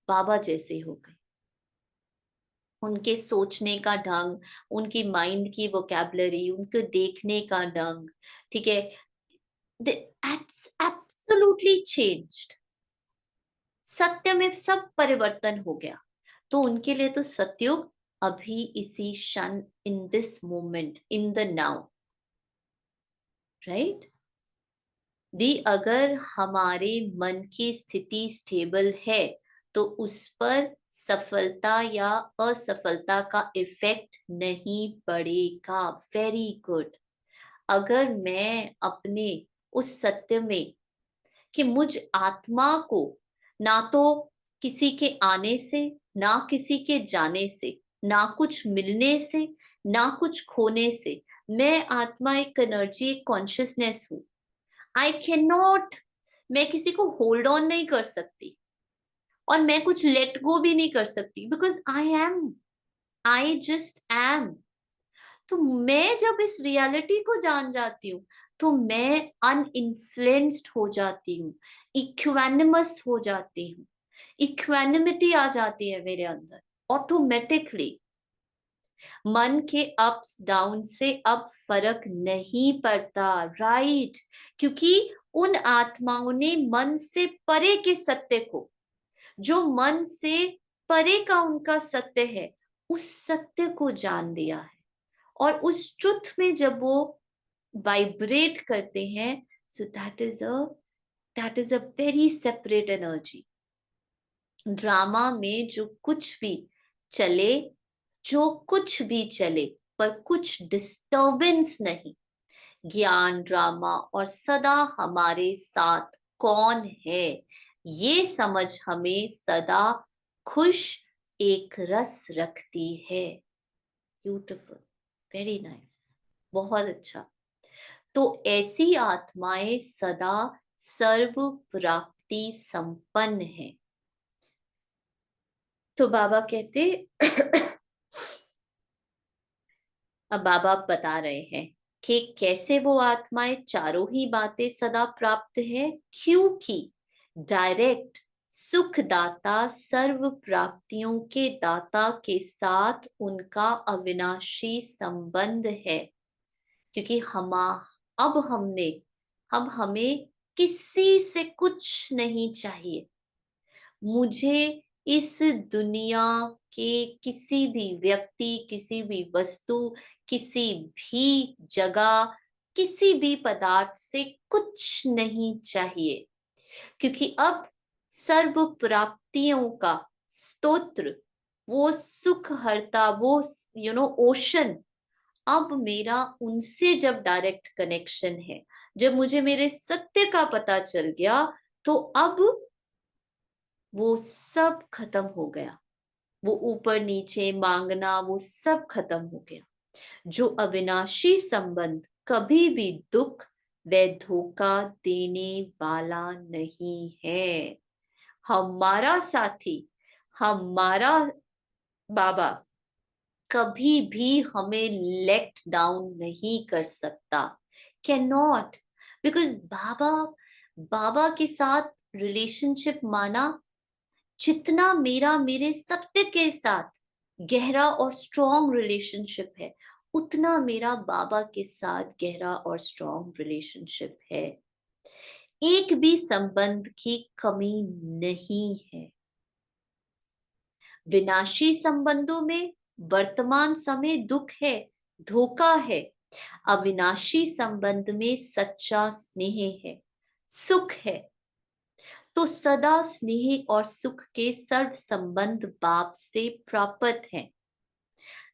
बाबा जैसे हो गई। उनके सोचने का ढंग, उनकी माइंड की वोकैबुलरी, उनके देखने का ढंग, ठीक है, एब्सोल्युटली चेंज्ड। सत्य में सब परिवर्तन हो गया। तो उनके लिए तो सतयुग अभी इसी क्षण, in this moment, in the now, right दी। अगर हमारे मन की स्थिति स्टेबल है, तो उस पर सफलता या असफलता का इफेक्ट नहीं पड़ेगा। Very good. अगर मैं अपने उस सत्य में कि मुझ आत्मा को ना तो किसी के आने से, ना किसी के जाने से, ना कुछ मिलने से, ना कुछ खोने से, मैं आत्मा एक एनर्जी, एक कॉन्शियसनेस हूं। आई कैन नॉट, मैं किसी को होल्ड ऑन नहीं कर सकती, और मैं कुछ लेट गो भी नहीं कर सकती, because I am, I just am. तो मैं जब इस रियलिटी को जान जाती हूँ, तो मैं अनइन्फ्लुएंस्ड हो जाती हूँ, इक्वानिमस हो जाती हूँ। इक्वानिमिटी आ जाती है मेरे अंदर ऑटोमेटिकली। मन के अप्स डाउन से अब फर्क नहीं पड़ता, राइट। क्योंकि उन आत्माओं ने मन से परे के सत्य को, जो मन से परे का उनका सत्य है, उस सत्य को जान लिया है। और उस ट्रुथ में जब वो वाइब्रेट करते हैं, so that is a very separate energy. Drama में जो कुछ भी चले, जो कुछ भी चले, पर कुछ डिस्टरबेंस नहीं। ज्ञान ड्रामा और सदा हमारे साथ कौन है, ये समझ हमें सदा खुश एक रस रखती है। ब्यूटिफुल, वेरी नाइस, बहुत अच्छा। तो ऐसी आत्माएं सदा सर्व प्राप्ति संपन्न है। तो बाबा कहते अब बाबा बता रहे हैं कि कैसे वो आत्माएं चारों ही बातें सदा प्राप्त है, क्योंकि डायरेक्ट सुखदाता सर्व प्राप्तियों के दाता के साथ उनका अविनाशी संबंध है। क्योंकि अब हमें किसी से कुछ नहीं चाहिए। मुझे इस दुनिया के किसी भी व्यक्ति, किसी भी वस्तु, किसी भी जगह, किसी भी पदार्थ से कुछ नहीं चाहिए, क्योंकि अब सर्व प्राप्तियों का स्तोत्र, वो सुख हरता, वो ओशन, अब मेरा उनसे जब डायरेक्ट कनेक्शन है, जब मुझे मेरे सत्य का पता चल गया, तो अब वो सब खत्म हो गया। वो ऊपर नीचे मांगना, वो सब खत्म हो गया। जो अविनाशी संबंध कभी भी दुख व धोखा देने वाला नहीं है। हमारा साथी, हमारा बाबा कभी भी हमें लेट डाउन नहीं कर सकता, कैन नॉट। बिकॉज बाबा के साथ रिलेशनशिप माना, जितना मेरा मेरे सत्य के साथ गहरा और स्ट्रॉन्ग रिलेशनशिप है, उतना मेरा बाबा के साथ गहरा और स्ट्रॉन्ग रिलेशनशिप है। एक भी संबंध की कमी नहीं है। विनाशी संबंधों में वर्तमान समय दुख है, धोखा है। अविनाशी संबंध में सच्चा स्नेह है, सुख है। तो सदा स्नेह और सुख के सर्व संबंध बाप से प्राप्त हैं।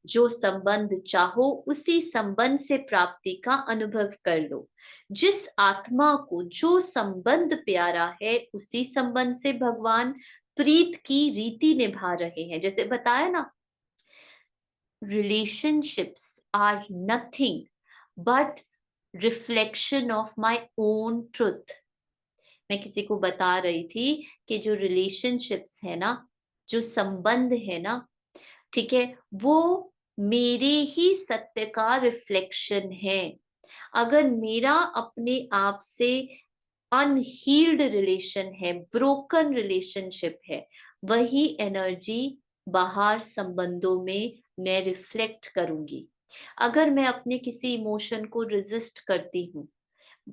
जो संबंध चाहो उसी संबंध से प्राप्ति का अनुभव कर लो। जिस आत्मा को जो संबंध प्यारा है, उसी संबंध से भगवान प्रीत की रीति निभा रहे हैं। जैसे बताया ना, relationships are nothing but reflection of my own truth। मैं किसी को बता रही थी कि जो रिलेशनशिप्स है ना, जो संबंध है ना, ठीक है, वो मेरे ही सत्य का रिफ्लेक्शन है। अगर मेरा अपने आप से अनहील्ड रिलेशन है, ब्रोकन रिलेशनशिप है, वही एनर्जी बाहर संबंधों में मैं रिफ्लेक्ट करूंगी। अगर मैं अपने किसी इमोशन को रेजिस्ट करती हूँ,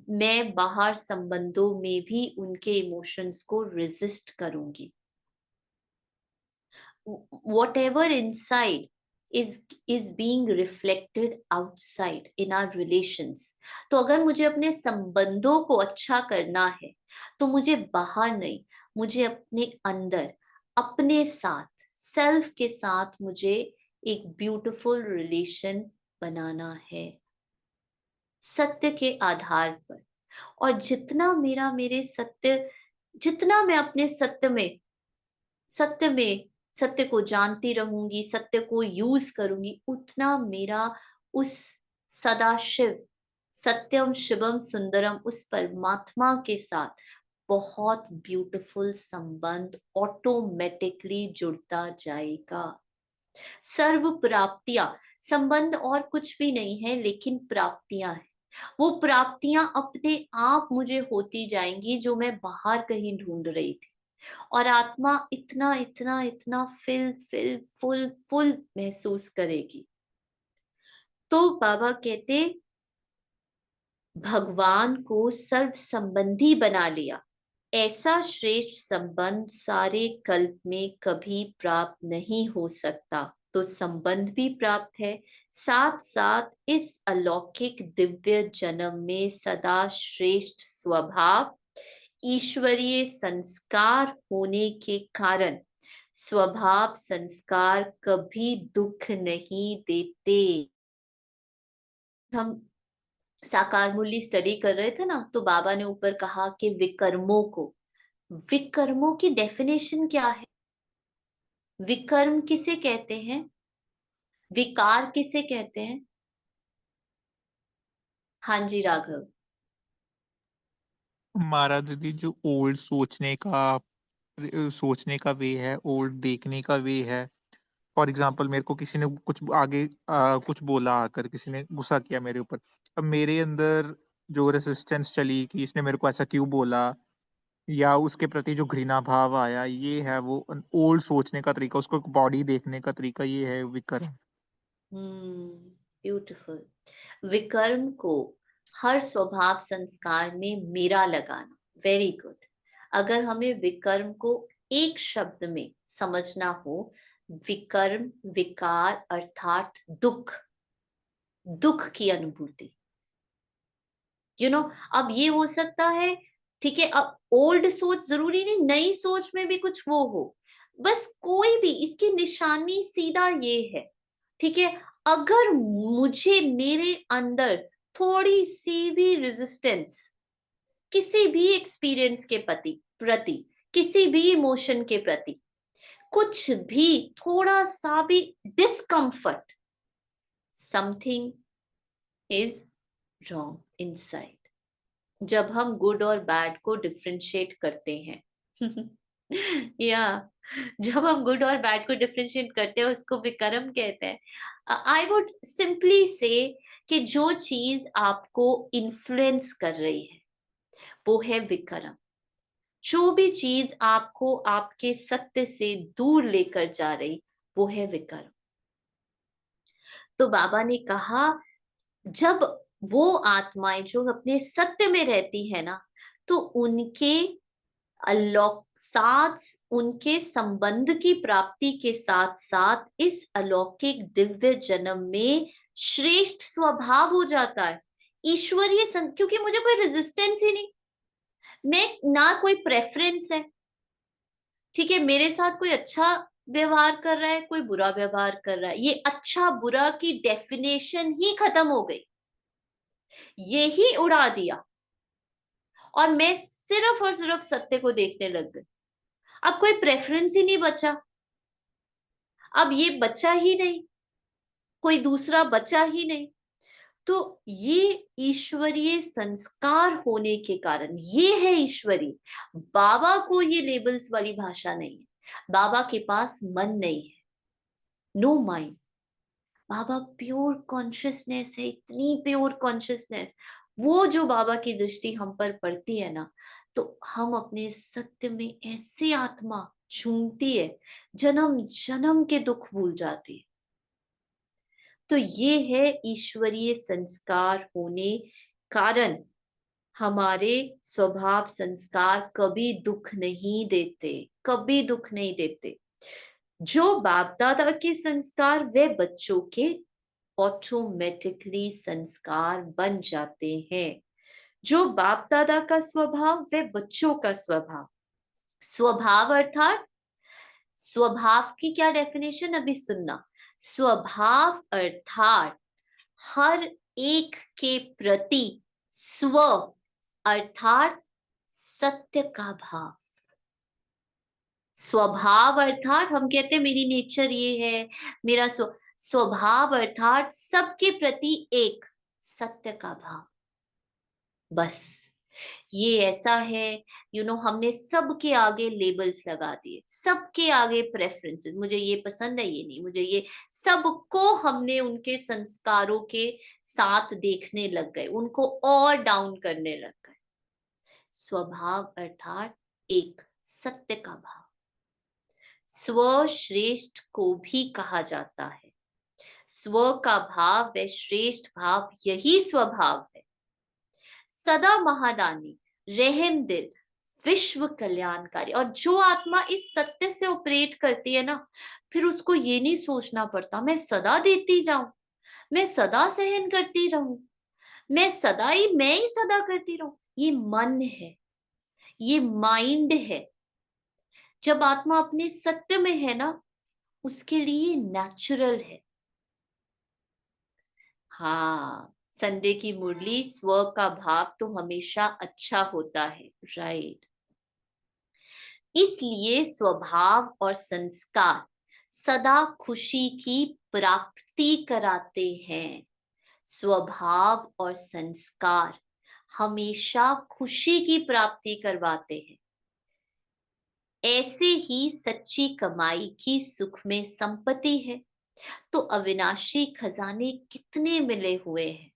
मैं बाहर संबंधों में भी उनके इमोशंस को रेजिस्ट करूंगी। Whatever inside is being reflected outside in our relations। तो अगर मुझे अपने संबंधों को अच्छा करना है, तो मुझे बाहर नहीं, मुझे अपने अंदर, अपने साथ, सेल्फ के साथ मुझे एक ब्यूटीफुल रिलेशन बनाना है, सत्य के आधार पर। और जितना मैं अपने सत्य को जानती रहूंगी, सत्य को यूज करूंगी, उतना मेरा उस सदाशिव, सत्यम शिवम सुंदरम, उस परमात्मा के साथ बहुत ब्यूटीफुल संबंध ऑटोमेटिकली जुड़ता जाएगा। सर्व प्राप्तियां, संबंध और कुछ भी नहीं है, लेकिन प्राप्तियां हैं। वो प्राप्तियां अपने आप मुझे होती जाएंगी, जो मैं बाहर कहीं ढूंढ रही थी। और आत्मा इतना इतना इतना फिल फिल फुल फुल महसूस करेगी। तो बाबा कहते, भगवान को सर्व संबंधी बना लिया। ऐसा श्रेष्ठ संबंध सारे कल्प में कभी प्राप्त नहीं हो सकता। तो संबंध भी प्राप्त है, साथ साथ इस अलौकिक दिव्य जन्म में सदा श्रेष्ठ स्वभाव, ईश्वरीय संस्कार होने के कारण स्वभाव संस्कार कभी दुख नहीं देते। हम साकार मूल्य स्टडी कर रहे थे ना, तो बाबा ने ऊपर कहा कि विकर्मों की डेफिनेशन क्या है? विकर्म किसे कहते हैं? विकार किसे कहते हैं? हाँ जी राघव। हमारा दीदी जो ओल्ड सोचने का वे है, ओल्ड देखने का वे है, फॉर एग्जाम्पल मेरे को किसी ने कुछ आगे कुछ बोला, आकर किसी ने गुस्सा किया मेरे ऊपर, अब मेरे अंदर जो रेसिस्टेंस चली कि इसने मेरे को ऐसा क्यों बोला, या उसके प्रति जो घृणा भाव आया, ये है वो ओल्ड सोचने का तरीका, उसको बॉडी देखने का तरीका, ये है विकर्म। ब्यूटीफुल। विकर्म को हर स्वभाव संस्कार में मेरा लगाना, वेरी गुड। अगर हमें विकर्म को एक शब्द में समझना हो, विकर्म विकार अर्थात दुख, दुख की अनुभूति। अब ये हो सकता है, ठीक है, अब ओल्ड सोच जरूरी नहीं, नई सोच में भी कुछ वो हो, बस कोई भी, इसकी निशानी सीधा ये है, ठीक है, अगर मुझे मेरे अंदर थोड़ी सी भी रेजिस्टेंस किसी भी एक्सपीरियंस के प्रति, किसी भी इमोशन के प्रति, कुछ भी थोड़ा सा भी discomfort, something is wrong inside. जब हम गुड और बैड को डिफरेंशिएट करते हैं या जब हम गुड और बैड को डिफरेंशिएट करते हैं, उसको विकर्म कहते हैं। आई वुड सिंपली से कि जो चीज आपको इन्फ्लुएंस कर रही है वो है विकर्म। जो भी चीज आपको आपके सत्य से दूर लेकर जा रही, वो है विकर्म। तो बाबा ने कहा, जब वो आत्माएं जो अपने सत्य में रहती है ना, तो उनके साथ, उनके संबंध की प्राप्ति के साथ साथ इस अलौकिक दिव्य जन्म में श्रेष्ठ स्वभाव हो जाता है, ईश्वरीय क्योंकि मुझे कोई रेजिस्टेंस ही नहीं, मैं ना कोई प्रेफरेंस है, ठीक है, मेरे साथ कोई अच्छा व्यवहार कर रहा है, कोई बुरा व्यवहार कर रहा है, ये अच्छा बुरा की डेफिनेशन ही खत्म हो गई, यही उड़ा दिया, और मैं सिर्फ और सिर्फ सत्य को देखने लग गई। अब कोई प्रेफरेंस ही नहीं बचा, अब ये बचा ही नहीं, कोई दूसरा बचा ही नहीं। तो ये ईश्वरीय संस्कार होने के कारण, ये है ईश्वरीय। बाबा को ये लेबल्स वाली भाषा नहीं है, बाबा के पास मन नहीं है, नो माइंड। बाबा प्योर कॉन्शियसनेस है, इतनी प्योर कॉन्शियसनेस। वो जो बाबा की दृष्टि हम पर पड़ती है ना, तो हम अपने सत्य में ऐसी आत्मा झूमती है, जन्म जन्म के दुख भूल जाती है। तो ये है ईश्वरीय संस्कार होने कारण हमारे स्वभाव संस्कार कभी दुख नहीं देते, कभी दुख नहीं देते। जो बाप दादा के संस्कार वे बच्चों के ऑटोमेटिकली संस्कार बन जाते हैं। जो बाप दादा का स्वभाव वे बच्चों का स्वभाव। स्वभाव अर्थात, स्वभाव की क्या डेफिनेशन अभी सुनना। स्वभाव अर्थात हर एक के प्रति स्व अर्थात सत्य का भाव। स्वभाव अर्थात हम कहते हैं मेरी नेचर ये है, मेरा स्वभाव अर्थात सबके प्रति एक सत्य का भाव। बस ये ऐसा है, हमने सबके आगे लेबल्स लगा दिए, सबके आगे प्रेफरेंसेस, मुझे ये पसंद है, ये नहीं, मुझे ये, सबको हमने उनके संस्कारों के साथ देखने लग गए, उनको और डाउन करने लग गए। स्वभाव अर्थात एक सत्य का भाव। स्व श्रेष्ठ को भी कहा जाता है। स्व का भाव व श्रेष्ठ भाव यही स्वभाव है। सदा महादानी, रहम दिल, विश्व कल्याणकारी। और जो आत्मा इस सत्य से ऑपरेट करती है ना, फिर उसको ये नहीं सोचना पड़ता मैं सदा देती जाऊं, मैं सदा सहन करती रहूं, मैं ही सदा करती रहूं। ये मन है, ये माइंड है। जब आत्मा अपने सत्य में है ना, उसके लिए नेचुरल है। हाँ, संडे की मुरली, स्व का भाव तो हमेशा अच्छा होता है, राइट। इसलिए स्वभाव और संस्कार सदा खुशी की प्राप्ति कराते हैं। स्वभाव और संस्कार हमेशा खुशी की प्राप्ति करवाते हैं। ऐसे ही सच्ची कमाई की सुख में संपत्ति है। तो अविनाशी खजाने कितने मिले हुए हैं।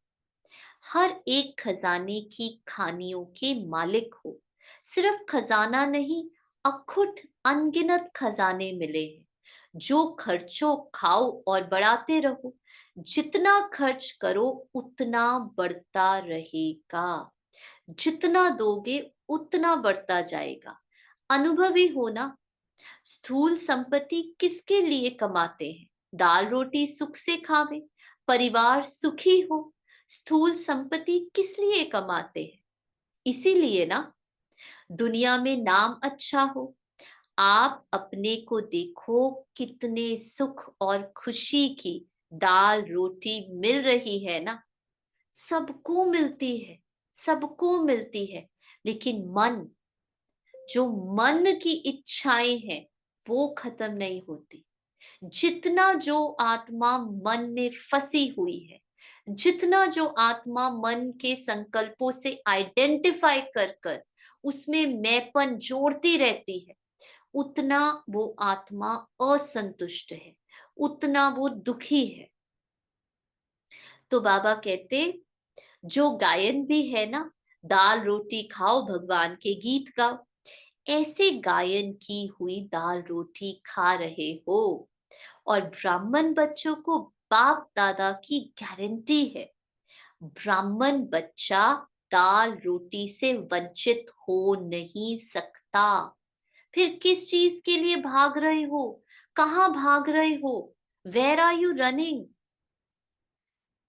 हर एक खजाने की खानियों के मालिक हो। सिर्फ खजाना नहीं, अखुट अनगिनत खजाने मिले हैं। जो खर्चो खाओ और बढ़ाते रहो। जितना खर्च करो उतना बढ़ता रहेगा। जितना दोगे उतना बढ़ता जाएगा। अनुभवी होना। स्थूल संपत्ति किसके लिए कमाते हैं? दाल रोटी सुख से खावे, परिवार सुखी हो। स्थूल संपत्ति किस लिए कमाते हैं? इसीलिए ना, दुनिया में नाम अच्छा हो। आप अपने को देखो, कितने सुख और खुशी की दाल रोटी मिल रही है ना। सबको मिलती है, सबको मिलती है। लेकिन मन, जो मन की इच्छाएं हैं, वो खत्म नहीं होती। जितना जो आत्मा मन में फंसी हुई है, जितना जो आत्मा मन के संकल्पों से आइडेंटिफाई कर कर उसमें मैंपन जोड़ती रहती है, उतना वो आत्मा असंतुष्ट है, उतना वो दुखी है। तो बाबा कहते, जो गायन भी है ना, दाल रोटी खाओ भगवान के गीत गाओ, ऐसे गायन की हुई दाल रोटी खा रहे हो। और ब्राह्मण बच्चों को बाप दादा की गारंटी है, ब्राह्मण बच्चा दाल रोटी से वंचित हो नहीं सकता। फिर किस चीज के लिए भाग रहे हो? कहाँ भाग रहे हो? Where are you running?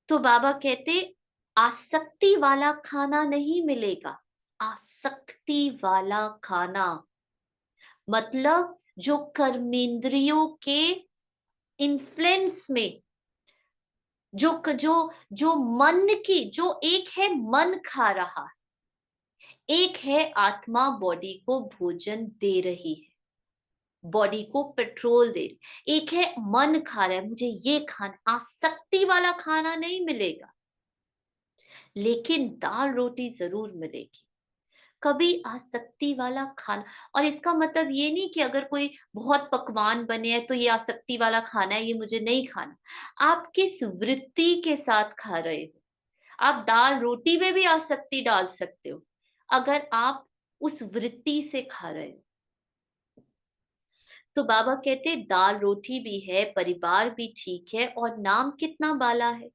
तो बाबा कहते, आसक्ति वाला खाना नहीं मिलेगा। आसक्ति वाला खाना मतलब जो कर्मेंद्रियों के इन्फ्लुएंस में, जो जो जो मन की, जो एक है मन खा रहा है, एक है आत्मा बॉडी को भोजन दे रही है, बॉडी को पेट्रोल दे रही। एक है मन खा रहा है, मुझे ये खाना, आसक्ति वाला खाना नहीं मिलेगा। लेकिन दाल रोटी जरूर मिलेगी। कभी आसक्ति वाला खाना, और इसका मतलब ये नहीं कि अगर कोई बहुत पकवान बने हैं तो ये आसक्ति वाला खाना है, ये मुझे नहीं खाना। आप किस वृत्ति के साथ खा रहे हो? आप दाल रोटी में भी आसक्ति डाल सकते हो, अगर आप उस वृत्ति से खा रहे हो। तो बाबा कहते, दाल रोटी भी है, परिवार भी ठीक है, और नाम कितना बाला है।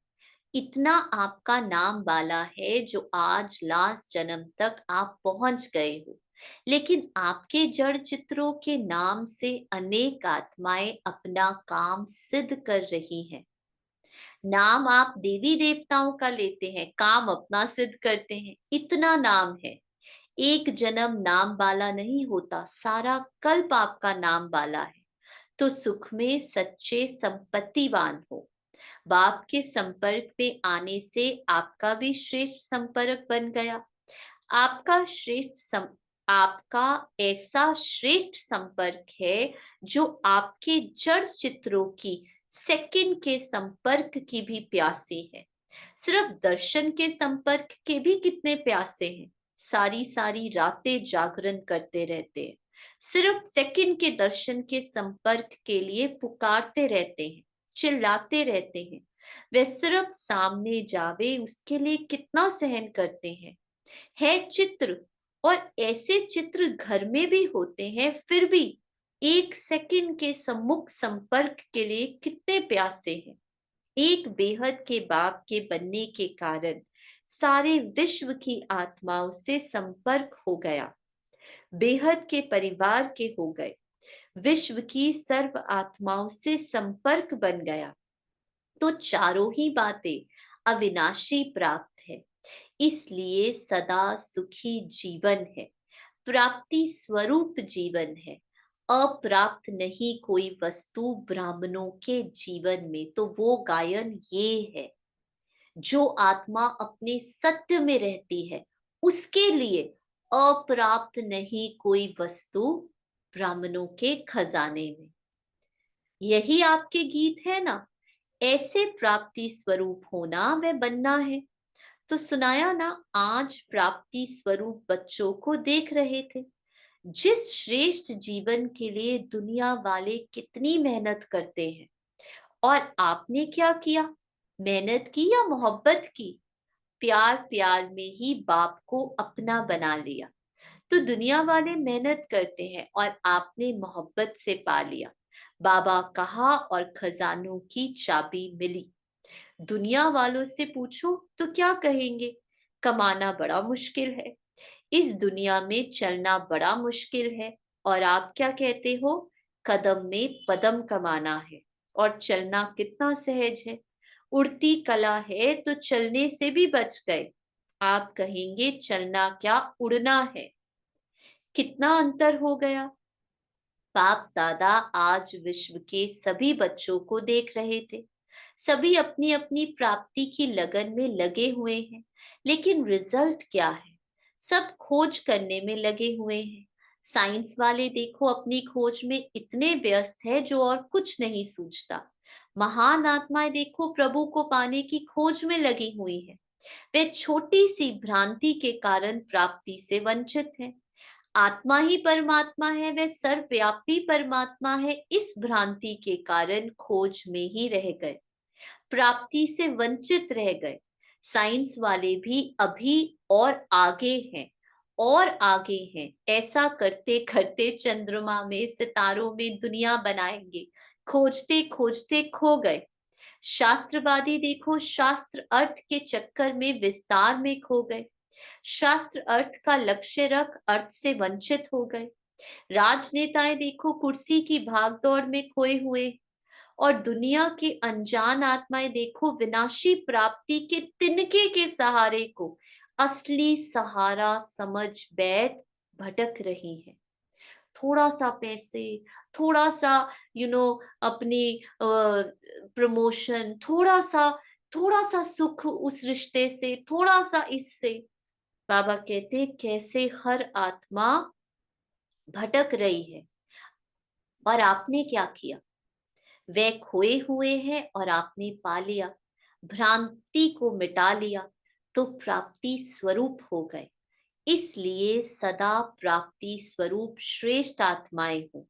इतना आपका नाम बाला है जो आज लास्ट जन्म तक आप पहुंच गए हो। लेकिन आपके जड़ चित्रों के नाम से अनेक आत्माएं अपना काम सिद्ध कर रही हैं। नाम आप देवी देवताओं का लेते हैं, काम अपना सिद्ध करते हैं। इतना नाम है। एक जन्म नाम बाला नहीं होता, सारा कल्प आपका नाम बाला है। तो सुख में सच्चे संपत्तिवान हो। बाप के संपर्क में आने से आपका भी श्रेष्ठ संपर्क बन गया। आपका आपका ऐसा श्रेष्ठ संपर्क है जो आपके जड़ चित्रों की सेकंड के संपर्क की भी प्यासे है। सिर्फ दर्शन के संपर्क के भी कितने प्यासे हैं। सारी सारी रातें जागरण करते रहते हैं, सिर्फ सेकंड के दर्शन के संपर्क के लिए पुकारते रहते हैं, चिल्लाते रहते हैं। वे सिर्फ सामने जावे उसके लिए कितना सहन करते हैं। है चित्र, और ऐसे चित्र घर में भी होते हैं, फिर भी एक सेकंड के सम्मुख संपर्क के लिए कितने प्यासे हैं। एक बेहद के बाप के बनने के कारण सारे विश्व की आत्माओं से संपर्क हो गया। बेहद के परिवार के हो गए, विश्व की सर्व आत्माओं से संपर्क बन गया। तो चारों ही बातें अविनाशी प्राप्त है, इसलिए सदा सुखी जीवन है, प्राप्ति स्वरूप जीवन है। अप्राप्त नहीं कोई वस्तु ब्राह्मणों के जीवन में। तो वो गायन ये है, जो आत्मा अपने सत्य में रहती है उसके लिए अप्राप्त नहीं कोई वस्तु ब्राह्मणों के खजाने में। यही आपके गीत है ना, ऐसे प्राप्ति स्वरूप होना व बनना है। तो सुनाया ना, आज प्राप्ति स्वरूप बच्चों को देख रहे थे जिस श्रेष्ठ जीवन के लिए दुनिया वाले कितनी मेहनत करते हैं, और आपने क्या किया? मेहनत की या मोहब्बत की? प्यार प्यार में ही बाप को अपना बना लिया। तो दुनिया वाले मेहनत करते हैं और आपने मोहब्बत से पा लिया। बाबा कहा और खजानों की चाबी मिली। दुनिया वालों से पूछो तो क्या कहेंगे? कमाना बड़ा मुश्किल है, इस दुनिया में चलना बड़ा मुश्किल है। और आप क्या कहते हो? कदम में पदम कमाना है और चलना कितना सहज है। उड़ती कला है तो चलने से भी बच गए। आप कहेंगे चलना क्या उड़ना है। कितना अंतर हो गया। बाप दादा आज विश्व के सभी बच्चों को देख रहे थे। सभी अपनी अपनी प्राप्ति की लगन में लगे हुए हैं, लेकिन रिजल्ट क्या है? सब खोज करने में लगे हुए हैं। साइंस वाले देखो अपनी खोज में इतने व्यस्त है जो और कुछ नहीं सूझता। महान आत्माएं देखो प्रभु को पाने की खोज में लगी हुई है। वे छोटी सी भ्रांति के कारण प्राप्ति से वंचित हैं। आत्मा ही परमात्मा है, वह सर्वव्यापी परमात्मा है, इस भ्रांति के कारण खोज में ही रह गए, प्राप्ति से वंचित रह गए। साइंस वाले भी अभी और आगे हैं, और आगे हैं। ऐसा करते करते चंद्रमा में, सितारों में दुनिया बनाएंगे। खोजते खोजते खो गए। शास्त्रवादी देखो शास्त्र अर्थ के चक्कर में विस्तार में खो गए। शास्त्र अर्थ का लक्ष्य रख अर्थ से वंचित हो गए। राजनेताएं देखो कुर्सी की भागदौड़ में खोए हुए। और दुनिया की अनजान आत्माएं देखो विनाशी प्राप्ति के तिनके के सहारे को असली सहारा समझ बैठ भटक रही है। थोड़ा सा पैसे, थोड़ा सा अपनी प्रमोशन, थोड़ा सा सुख उस रिश्ते से, थोड़ा सा इससे। बाबा कहते कैसे हर आत्मा भटक रही है। और आपने क्या किया? वे खोए हुए हैं और आपने पा लिया, भ्रांति को मिटा लिया, तो प्राप्ति स्वरूप हो गए। इसलिए सदा प्राप्ति स्वरूप श्रेष्ठ आत्माएं हो।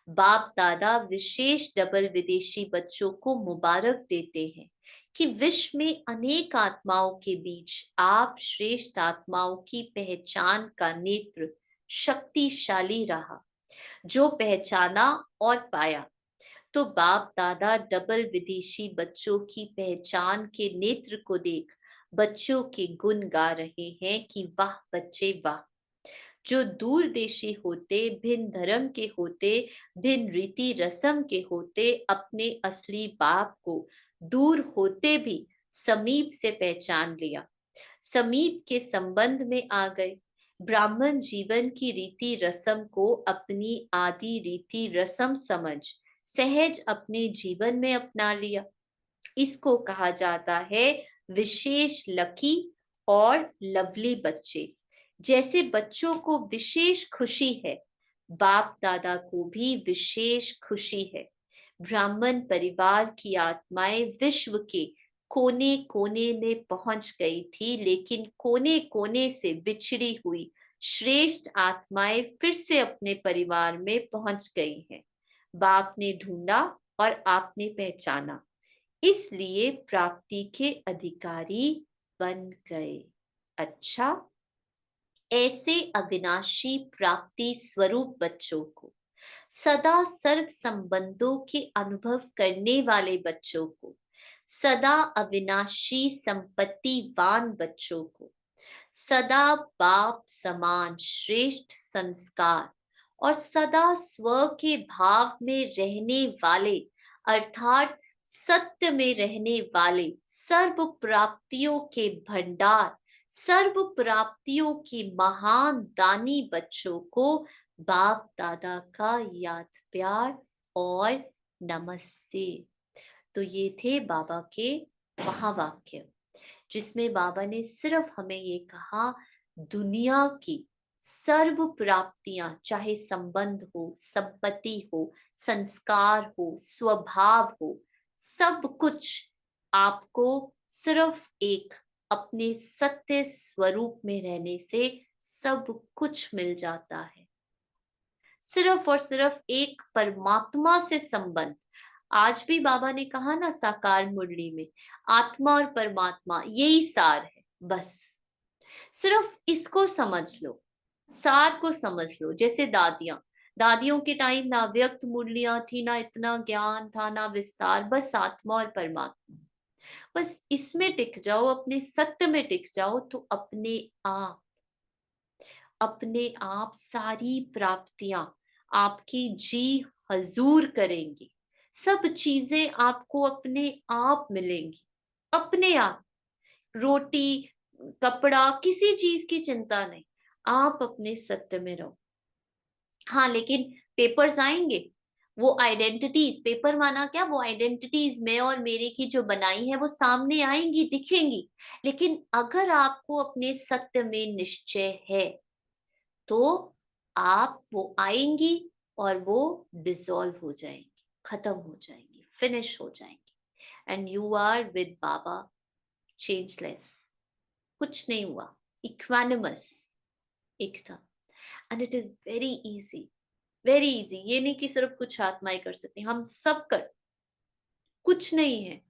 बाप दादा विशेष डबल विदेशी बच्चों को मुबारक देते हैं कि विश्व में अनेक आत्माओं के बीच आप श्रेष्ठ आत्माओं की पहचान का नेत्र शक्तिशाली रहा, जो पहचाना और पाया। तो बाप दादा डबल विदेशी बच्चों की पहचान के नेत्र को देख बच्चों के गुण गा रहे हैं कि वाह बच्चे वाह। जो दूर देशी होते, भिन्न धर्म के होते, भिन्न रीति रस्म के होते, अपने असली बाप को दूर होते भी समीप से पहचान लिया, समीप के संबंध में आ गए। ब्राह्मण जीवन की रीति रस्म को अपनी आदि रीति रस्म समझ सहज अपने जीवन में अपना लिया। इसको कहा जाता है विशेष लकी और लवली बच्चे। जैसे बच्चों को विशेष खुशी है, बाप दादा को भी विशेष खुशी है। ब्राह्मण परिवार की आत्माएं विश्व के कोने कोने में पहुंच गई थी, लेकिन कोने कोने से बिछड़ी हुई श्रेष्ठ आत्माएं फिर से अपने परिवार में पहुंच गई हैं। बाप ने ढूंढा और आपने पहचाना, इसलिए प्राप्ति के अधिकारी बन गए। अच्छा, ऐसे अविनाशी प्राप्ति स्वरूप बच्चों को, सदा सर्व संबंधों के अनुभव करने वाले बच्चों को, सदा अविनाशी संपत्तिवान बच्चों को, सदा बाप समान श्रेष्ठ संस्कार और सदा स्व के भाव में रहने वाले, अर्थात सत्य में रहने वाले, सर्व प्राप्तियों के भंडार, सर्व प्राप्तियों के महान दानी बच्चों को बाप दादा का याद प्यार और नमस्ते। तो ये थे बाबा के महावाक्य, जिसमें बाबा ने सिर्फ हमें ये कहा दुनिया की सर्व प्राप्तियां, चाहे संबंध हो, संपत्ति हो, संस्कार हो, स्वभाव हो, सब कुछ आपको सिर्फ एक अपने सत्य स्वरूप में रहने से सब कुछ मिल जाता है। सिर्फ और सिर्फ एक परमात्मा से संबंध। आज भी बाबा ने कहा ना साकार मुरली में, आत्मा और परमात्मा यही सार है। बस सिर्फ इसको समझ लो, सार को समझ लो। जैसे दादियों के टाइम ना व्यक्त मुरलियां थी, ना इतना ज्ञान था, ना विस्तार, बस आत्मा और परमात्मा। बस इसमें टिक जाओ, अपने सत्य में टिक जाओ, तो अपने आप सारी प्राप्तियां आपकी जी हजूर करेंगी। सब चीजें आपको अपने आप मिलेंगी, अपने आप। रोटी, कपड़ा, किसी चीज की चिंता नहीं, आप अपने सत्य में रहो। हाँ, लेकिन पेपर्स आएंगे, वो आइडेंटिटीज, पेपर माना क्या, वो आइडेंटिटीज मैं और मेरे की जो बनाई है वो सामने आएंगी, दिखेंगी। लेकिन अगर आपको अपने सत्य में निश्चय है तो आप वो आएंगी और वो डिसॉल्व हो जाएंगी, खत्म हो जाएंगी, फिनिश हो जाएंगी। एंड यू आर विद बाबा, चेंजलेस, कुछ नहीं हुआ, इक्वानिमस, एकदम। And it is very easy, very easy. ये नहीं कि सिर्फ कुछ आत्माएं कर सकते, हम सब कर, कुछ नहीं है,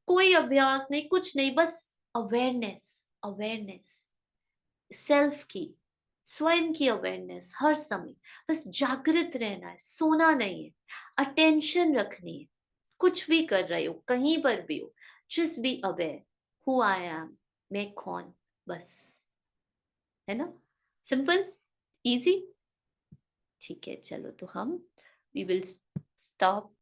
कोई अभ्यास नहीं, कुछ नहीं, बस अवेयरनेस, अवेयरनेस सेल्फ की, स्वयं की अवेयरनेस हर समय। बस जागृत रहना है, सोना नहीं है, अटेंशन रखनी है। कुछ भी कर रहे हो, कहीं पर भी हो, just be aware, who I am, मैं कौन, बस। है ना, सिंपल, इजी। ठीक है, चलो तो हम वी विल स्टॉप